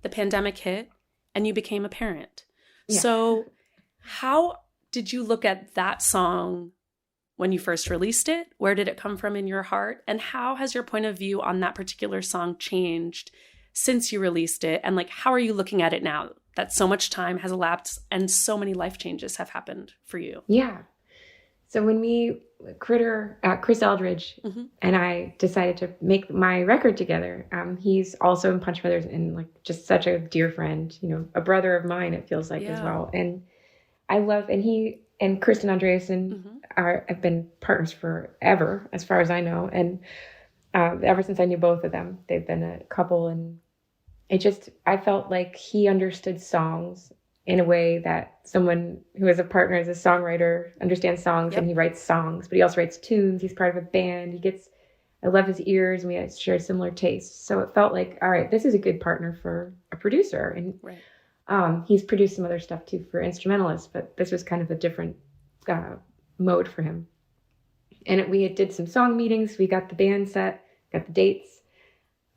the pandemic hit, and you became a parent. Yeah. So how did you look at that song when you first released it? Where did it come from in your heart? And how has your point of view on that particular song changed since you released it? And like, how are you looking at it now that so much time has elapsed and so many life changes have happened for you? Yeah. So when Chris Eldridge and I decided to make my record together, he's also in Punch Brothers and like just such a dear friend, a brother of mine, it feels like as well. And I love, and he and Kristen Andreasen have been partners forever, as far as I know. And ever since I knew both of them, they've been a couple. And I felt like he understood songs in a way that someone who is a partner as a songwriter understands songs and he writes songs, but he also writes tunes. He's part of a band. I love his ears and we share similar tastes. So it felt like, all right, this is a good partner for a producer. And he's produced some other stuff too for instrumentalists, but this was kind of a different mode for him. And we did some song meetings. We got the band set, got the dates.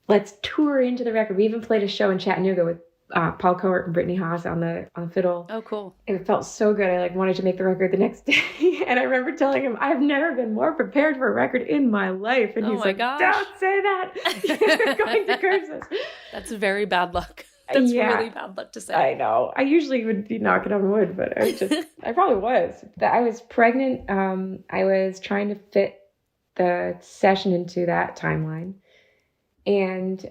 Let's tour into the record. We even played a show in Chattanooga with Paul Kowert and Brittany Haas on the fiddle. Oh, cool. It felt so good. I wanted to make the record the next day. And I remember telling him, I've never been more prepared for a record in my life. And he's like, gosh. Don't say that. You're going to curse us. That's very bad luck. That's really bad luck to say. I know. I usually would be knocking on wood, but I probably was. I was pregnant. I was trying to fit the session into that timeline. And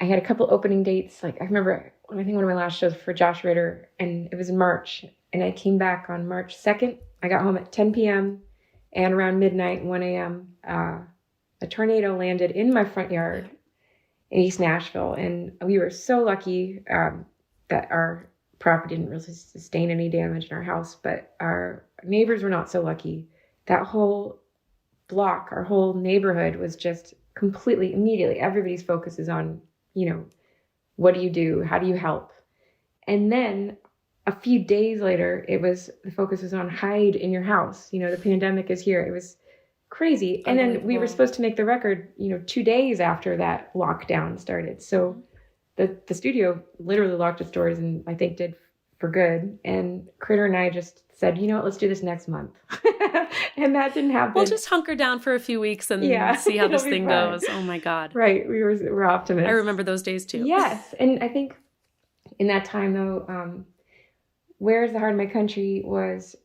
I had a couple opening dates. Like I remember, I think one of my last shows for Josh Ritter, and it was in March. And I came back on March 2nd. I got home at 10 p.m. and around midnight, 1 a.m., a tornado landed in my front yard in East Nashville. And we were so lucky that our property didn't really sustain any damage in our house, but our neighbors were not so lucky. That whole block, our whole neighborhood was just completely, immediately, everybody's focus is on, what do you do? How do you help? And then a few days later, the focus was on hide in your house. The pandemic is here. It was crazy. And then we were supposed to make the record, 2 days after that lockdown started. So the studio literally locked its doors and I think did for good. And Critter and I just said, you know what, let's do this next month. And that didn't happen. We'll just hunker down for a few weeks and see how this thing goes. Oh my God. Right. We're optimists. I remember those days too. Yes. And I think in that time though, Where's the Heart of My Country it was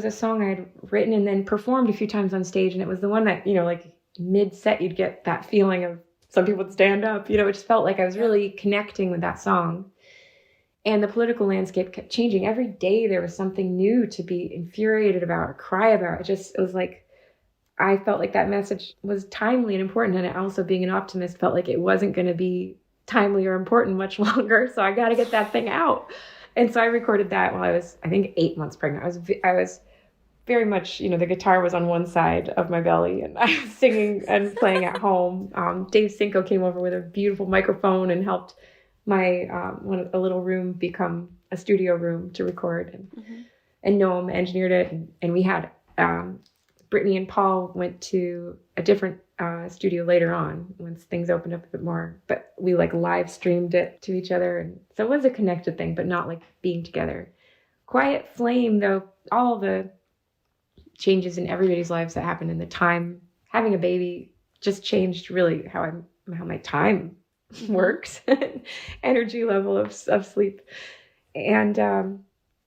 a song I'd written and then performed a few times on stage. And it was the one that, like mid-set, you'd get that feeling of some people would stand up, it just felt like I was really connecting with that song. And the political landscape kept changing. Every day there was something new to be infuriated about or cry about. It was like I felt like that message was timely and important. And also being an optimist felt like it wasn't going to be timely or important much longer. So I got to get that thing out. And so I recorded that while I was, I think, 8 months pregnant. I was very much, the guitar was on one side of my belly and I was singing and playing at home. Dave Cinco came over with a beautiful microphone and helped my a little room become a studio room to record. And Noam engineered it. And we had Brittany and Paul went to a different studio later on once things opened up a bit more. But we live streamed it to each other. And so it was a connected thing, but not like being together. Quiet Flame, though, all the changes in everybody's lives that happened in the time, having a baby just changed really how my time works, energy level of sleep. And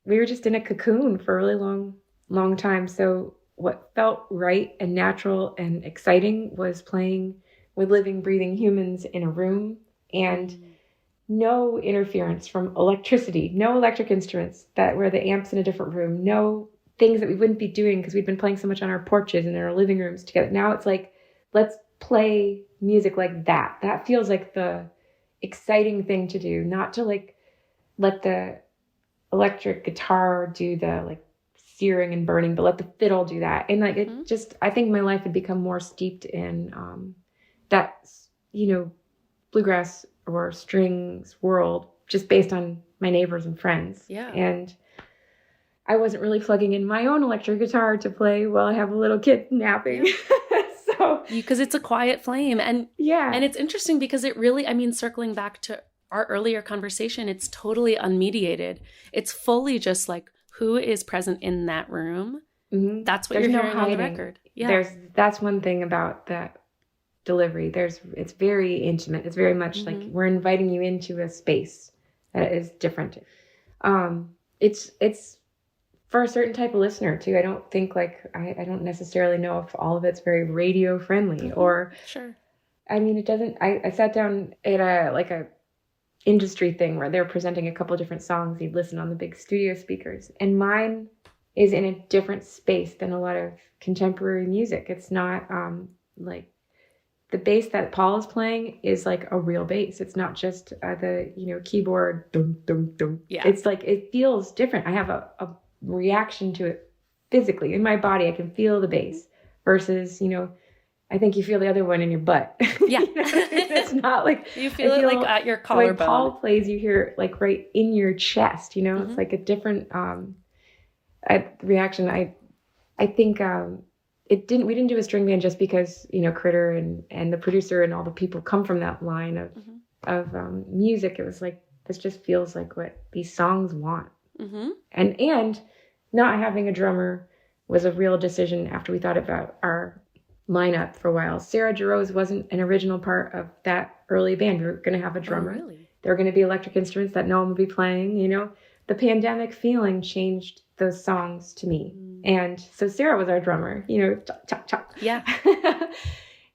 we were just in a cocoon for a really long time. So what felt right and natural and exciting was playing with living, breathing humans in a room, and no interference from electricity, no electric instruments where the amp's in a different room, no things that we wouldn't be doing because we'd been playing so much on our porches and in our living rooms together. Now it's like, let's play music like that. That feels like the exciting thing to do, not to let the electric guitar do the searing and burning, but let the fiddle do that. And it just, I think my life had become more steeped in that, bluegrass or strings world, just based on my neighbors and friends. Yeah. And I wasn't really plugging in my own electric guitar to play while I have a little kid napping. Yeah. So because it's a quiet flame. And yeah. And it's interesting because it really, circling back to our earlier conversation, it's totally unmediated. It's fully just who is present in that room. Mm-hmm. That's what you're hearing on the record. Yeah. That's one thing about that delivery. It's very intimate. It's very much like we're inviting you into a space that is different. It's for a certain type of listener too. I don't think I don't necessarily know if all of it's very radio friendly or sure. It doesn't. I sat down at a industry thing where they're presenting a couple of different songs. You'd listen on the big studio speakers, and mine is in a different space than a lot of contemporary music. It's not the bass that Paul is playing is a real bass. It's not just the keyboard dum dum dum. Yeah. It's it feels different. I have a reaction to it physically in my body. I can feel the bass versus I think you feel the other one in your butt. Yeah. It's not you feel it at your collarbone. When Paul plays, you hear it right in your chest, it's a different reaction. I think we didn't do a string band just because, Critter and the producer and all the people come from that line of music. It was this just feels like what these songs want. Mm-hmm. And not having a drummer was a real decision after we thought about our lineup for a while. Sarah Jarosz wasn't an original part of that early band. We were going to have a drummer. Oh, really? There were going to be electric instruments that no one would be playing. The pandemic feeling changed those songs to me. And so Sarah was our drummer, chop, chop. Yeah.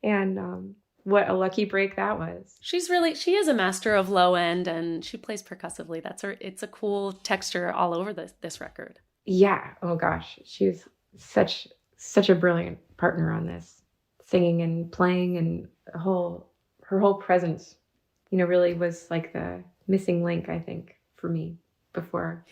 And what a lucky break that was. She is a master of low end, and she plays percussively. It's a cool texture all over this record. Yeah. Oh gosh. She was such a brilliant partner on this. Singing and playing, and her whole presence, really was the missing link, I think, for me before.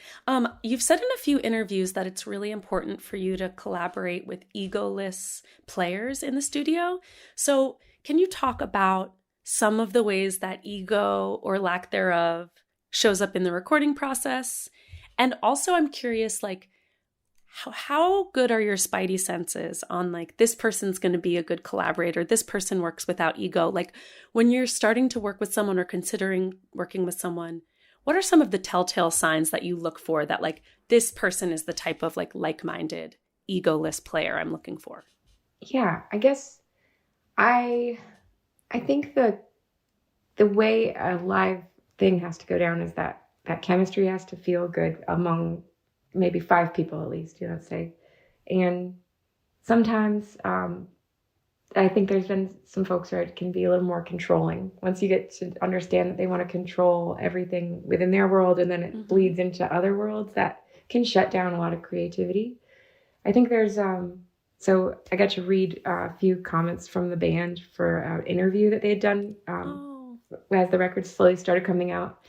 You've said in a few interviews that it's really important for you to collaborate with egoless players in the studio. So can you talk about some of the ways that ego or lack thereof shows up in the recording process? And also I'm curious, how good are your spidey senses on this person's going to be a good collaborator? This person works without ego. When you're starting to work with someone or considering working with someone, what are some of the telltale signs that you look for that this person is the type of like-minded, egoless player I'm looking for? Yeah, I guess I think the way a live thing has to go down is that chemistry has to feel good among maybe 5 people at least, let's say. And sometimes I think there's been some folks where it can be a little more controlling. Once you get to understand that they want to control everything within their world, and then it bleeds into other worlds, that can shut down a lot of creativity. I think there's So I got to read a few comments from the band for an interview that they had done as the record slowly started coming out.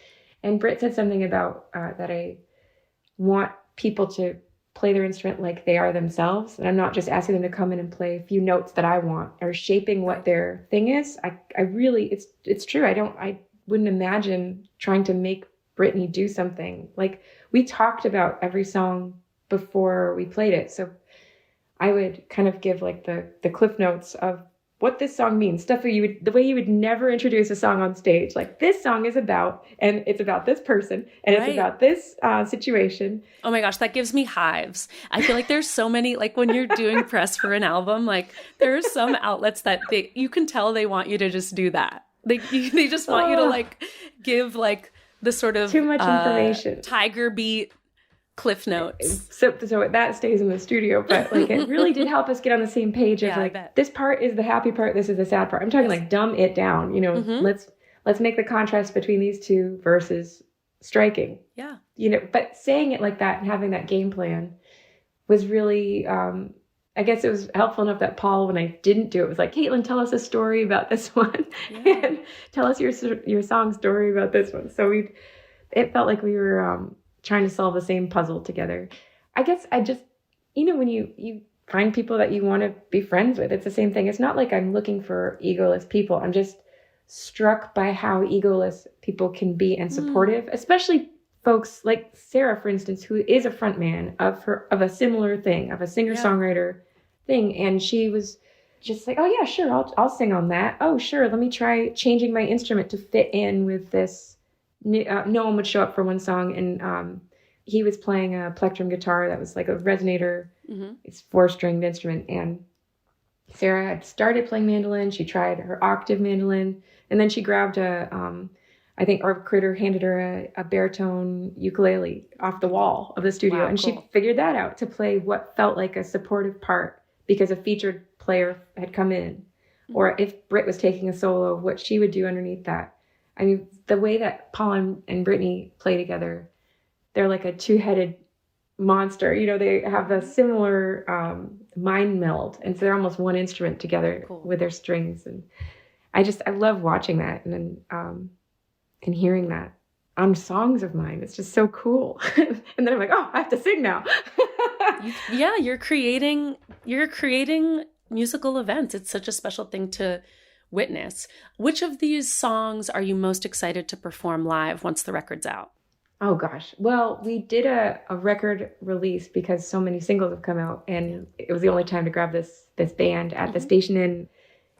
And Britt said something about that I want people to play their instrument like they are themselves. And I'm not just asking them to come in and play a few notes that I want or shaping what their thing is. I really, it's true. I wouldn't imagine trying to make Brittany do something. Like, we talked about every song before we played it. So I would kind of give like the cliff notes of what this song means, stuff that the way you would never introduce a song on stage. Like, this song is about, and it's about this person, and it's about this situation. Oh my gosh, that gives me hives. I feel like there's so many, like when you're doing press for an album, like there are some outlets that you can tell they want you to just do that. They just want you to like give like the sort of too much information, tiger beat cliff notes. So that stays in the studio, but like it really did help us get on the same page of like, this part is the happy part, this is the sad part. I'm talking like dumb it down, you know, let's make the contrast between these two verses striking. Yeah. You know, but saying it like that and having that game plan was really, I guess it was helpful enough that Paul, when I didn't do it, was like, Caitlin, tell us a story about this one. And tell us your song story about this one. So it felt like we were trying to solve the same puzzle together. I guess I just, you know, when you find people that you want to be friends with, it's the same thing. It's not like I'm looking for egoless people. I'm just struck by how egoless people can be and supportive, especially folks like Sarah, for instance, who is a frontman of a similar thing, of a singer-songwriter thing. And she was just like, oh yeah, sure, I'll sing on that. Oh, sure, let me try changing my instrument to fit in with this. No one would show up for one song, and he was playing a plectrum guitar that was like a resonator. It's 4-stringed instrument, and Sarah had started playing mandolin. She tried her octave mandolin, and then she grabbed I think our critter handed her a baritone ukulele off the wall of the studio. Wow, and cool. She figured that out to play what felt like a supportive part because a featured player had come in. Or if Britt was taking a solo, what she would do underneath that. I mean, the way that Paul and Brittany play together, they're like a two-headed monster. You know, they have a similar mind meld. And so they're almost one instrument together with their strings. And I love watching that and hearing that on songs of mine. It's just so cool. And then I'm like, oh, I have to sing now. Yeah, you're creating musical events. It's such a special thing to witness. Which of these songs are you most excited to perform live once the record's out? Oh gosh. Well, we did a record release because so many singles have come out, and it was the only time to grab this band at the Station Inn.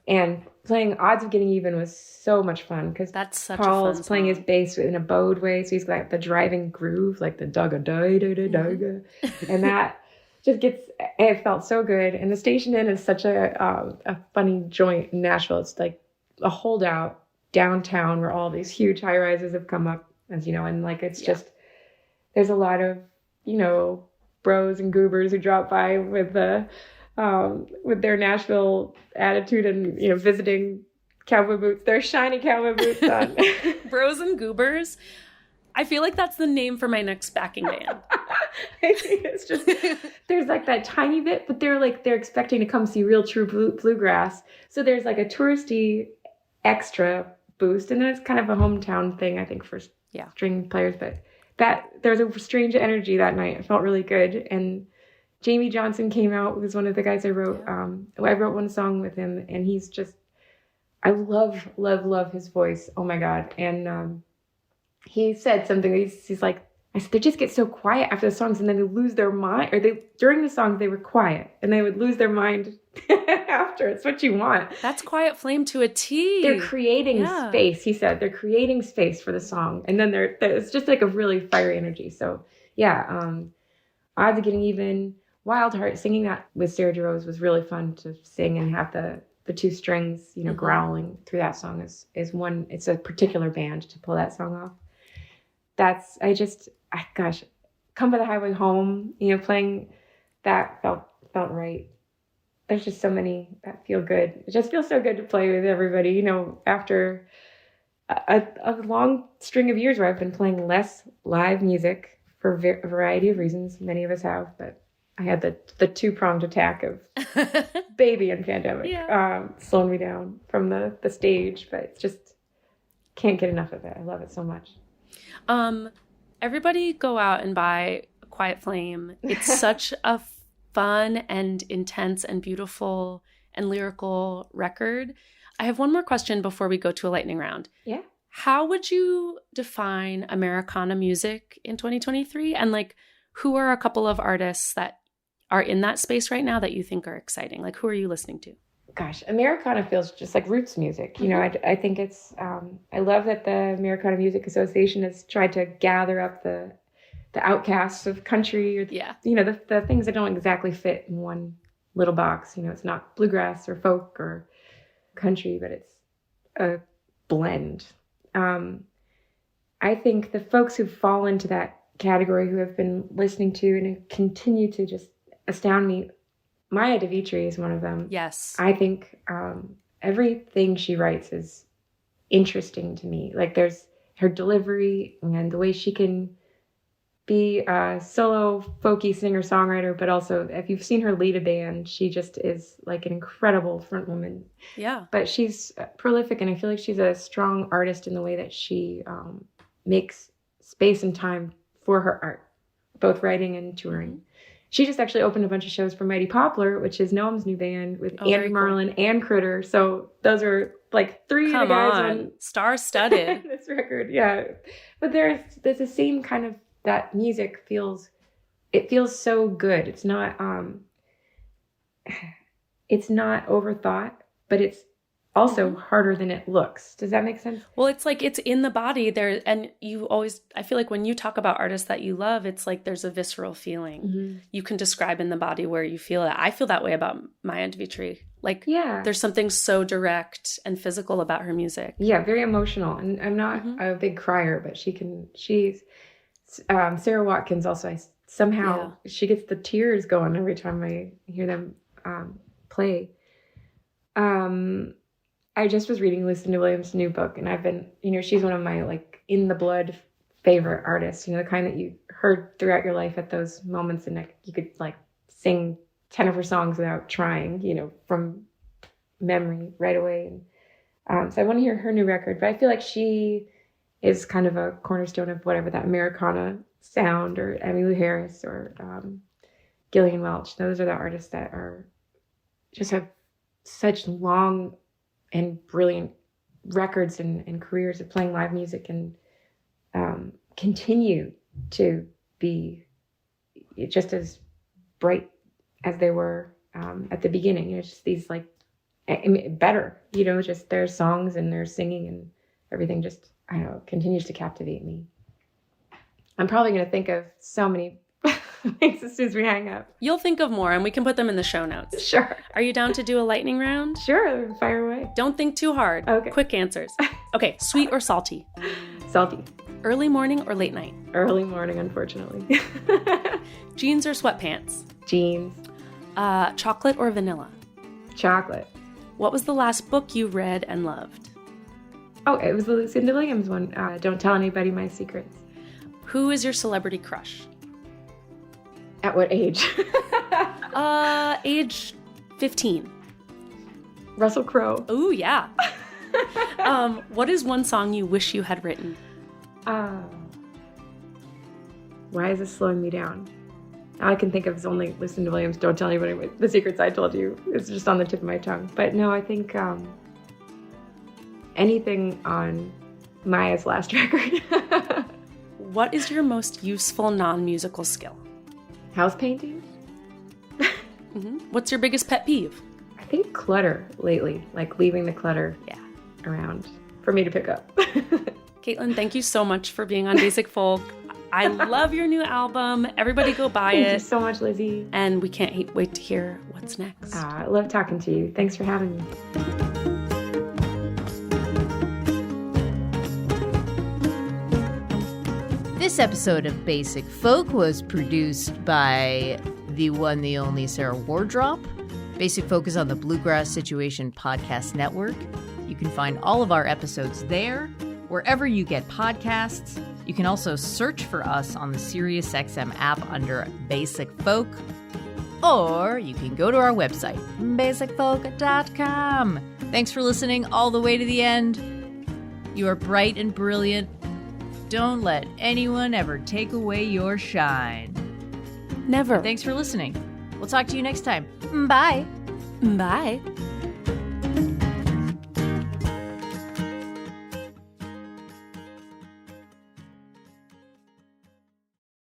And playing Odds of Getting Even was so much fun because Paul's playing his bass in a bowed way, so he's got the driving groove, like the dugga. And that just it felt so good. And the Station Inn is such a funny joint in Nashville. It's like a holdout downtown where all these huge high rises have come up, as you know, and like it's just, there's a lot of, you know, bros and goobers who drop by with their Nashville attitude and, you know, visiting cowboy boots, their shiny cowboy boots on. Bros and goobers. I feel like that's the name for my next backing band. I think it's just, there's like that tiny bit, but they're expecting to come see real true bluegrass. So there's like a touristy extra boost. And then it's kind of a hometown thing, I think, for string players. But there's a strange energy that night. It felt really good. And Jamie Johnson came out, was one of the guys I wrote. I wrote one song with him, and he's just, I love his voice. Oh my God. And he said something, he's like, I said, they just get so quiet after the songs and then they lose their mind, or during the songs they were quiet and they would lose their mind after. It's what you want. That's Quiet Flame to a T. They're creating space, he said. They're creating space for the song. And then it's just like a really fiery energy. So Odds of Getting Even, Wild Heart, singing that with Sarah Jarosz was really fun to sing and have the two strings, you know, growling through that song is one. It's a particular band to pull that song off. Come by the Highway Home, you know, playing that felt right. There's just so many that feel good. It just feels so good to play with everybody, you know, after a long string of years where I've been playing less live music for a variety of reasons. Many of us have, but I had the two-pronged attack of baby and pandemic slowing me down from the stage, but it's just can't get enough of it. I love it so much. Everybody go out and buy Quiet Flame. It's such a fun and intense and beautiful and lyrical record. I have one more question before we go to a lightning round. Yeah. How would you define Americana music in 2023? And like, who are a couple of artists that are in that space right now that you think are exciting? Like, who are you listening to? Gosh, Americana feels just like roots music. You know, I think it's, I love that the Americana Music Association has tried to gather up the outcasts of country or, you know, the things that don't exactly fit in one little box. You know, it's not bluegrass or folk or country, but it's a blend. I think the folks who fall into that category who have been listening to and continue to just astound me, Maya DeVitri is one of them. Yes. I think everything she writes is interesting to me. Like there's her delivery and the way she can be a solo folky singer-songwriter, but also if you've seen her lead a band, she just is like an incredible front woman. Yeah. But she's prolific, and I feel like she's a strong artist in the way that she makes space and time for her art, both writing and touring. She just actually opened a bunch of shows for Mighty Poplar, which is Noam's new band with Andy Merlin and Critter. So those are like three of the guys on star-studded this record. Yeah, but there's the same kind of that music feels so good. It's not overthought, but it's also harder than it looks. Does that make sense? Well, it's like it's in the body there, and you always, I feel like when you talk about artists that you love, it's like there's a visceral feeling you can describe in the body where you feel it. I feel that way about Maya DeVitri. Like, there's something so direct and physical about her music. Yeah, very emotional. And I'm not a big crier, but she's Sarah Watkins also. She gets the tears going every time I hear them play. I just was reading Lucinda Williams' new book, and I've been, you know, she's one of my like in the blood favorite artists, you know, the kind that you heard throughout your life at those moments, and you could like sing 10 of her songs without trying, you know, from memory right away. And so I want to hear her new record, but I feel like she is kind of a cornerstone of whatever that Americana sound, or Emmylou Harris or Gillian Welch. Those are the artists that are just have such long and brilliant records and careers of playing live music, and continue to be just as bright as they were at the beginning. You know, just these like better, you know, just their songs and their singing and everything just, I don't know, continues to captivate me. I'm probably going to think of so many things as soon as we hang up. You'll think of more, and we can put them in the show notes. Sure. Are you down to do a lightning round? Sure, fire away. Don't think too hard. Okay. Quick answers. Okay, sweet or salty? Salty. Early morning or late night? Early morning, unfortunately. Jeans or sweatpants? Jeans. Chocolate or vanilla? Chocolate. What was the last book you read and loved? Oh, it was the Lucinda Williams one. Don't Tell Anybody My Secrets. Who is your celebrity crush? At what age? Age 15. Russell Crowe. Ooh, yeah. What is one song you wish you had written? Why is this slowing me down? All I can think of is only Lucinda Williams, Don't Tell Anybody the Secrets I Told You. It's just on the tip of my tongue. But no, I think anything on Maya's last record. What is your most useful non-musical skill? House painting. What's your biggest pet peeve? I think clutter lately, like leaving the clutter around for me to pick up. Caitlin, thank you so much for being on Basic Folk. I love your new album. Everybody go buy it. Thank you so much, Lizzie. And we can't wait to hear what's next. I love talking to you. Thanks for having me. This episode of Basic Folk was produced by the one, the only Sarah Wardrop. Basic Folk is on the Bluegrass Situation Podcast Network. You can find all of our episodes there, wherever you get podcasts. You can also search for us on the SiriusXM app under Basic Folk. or you can go to our website, basicfolk.com. Thanks for listening all the way to the end. You are bright and brilliant. Don't let anyone ever take away your shine. Never. Thanks for listening. We'll talk to you next time. Bye. Bye.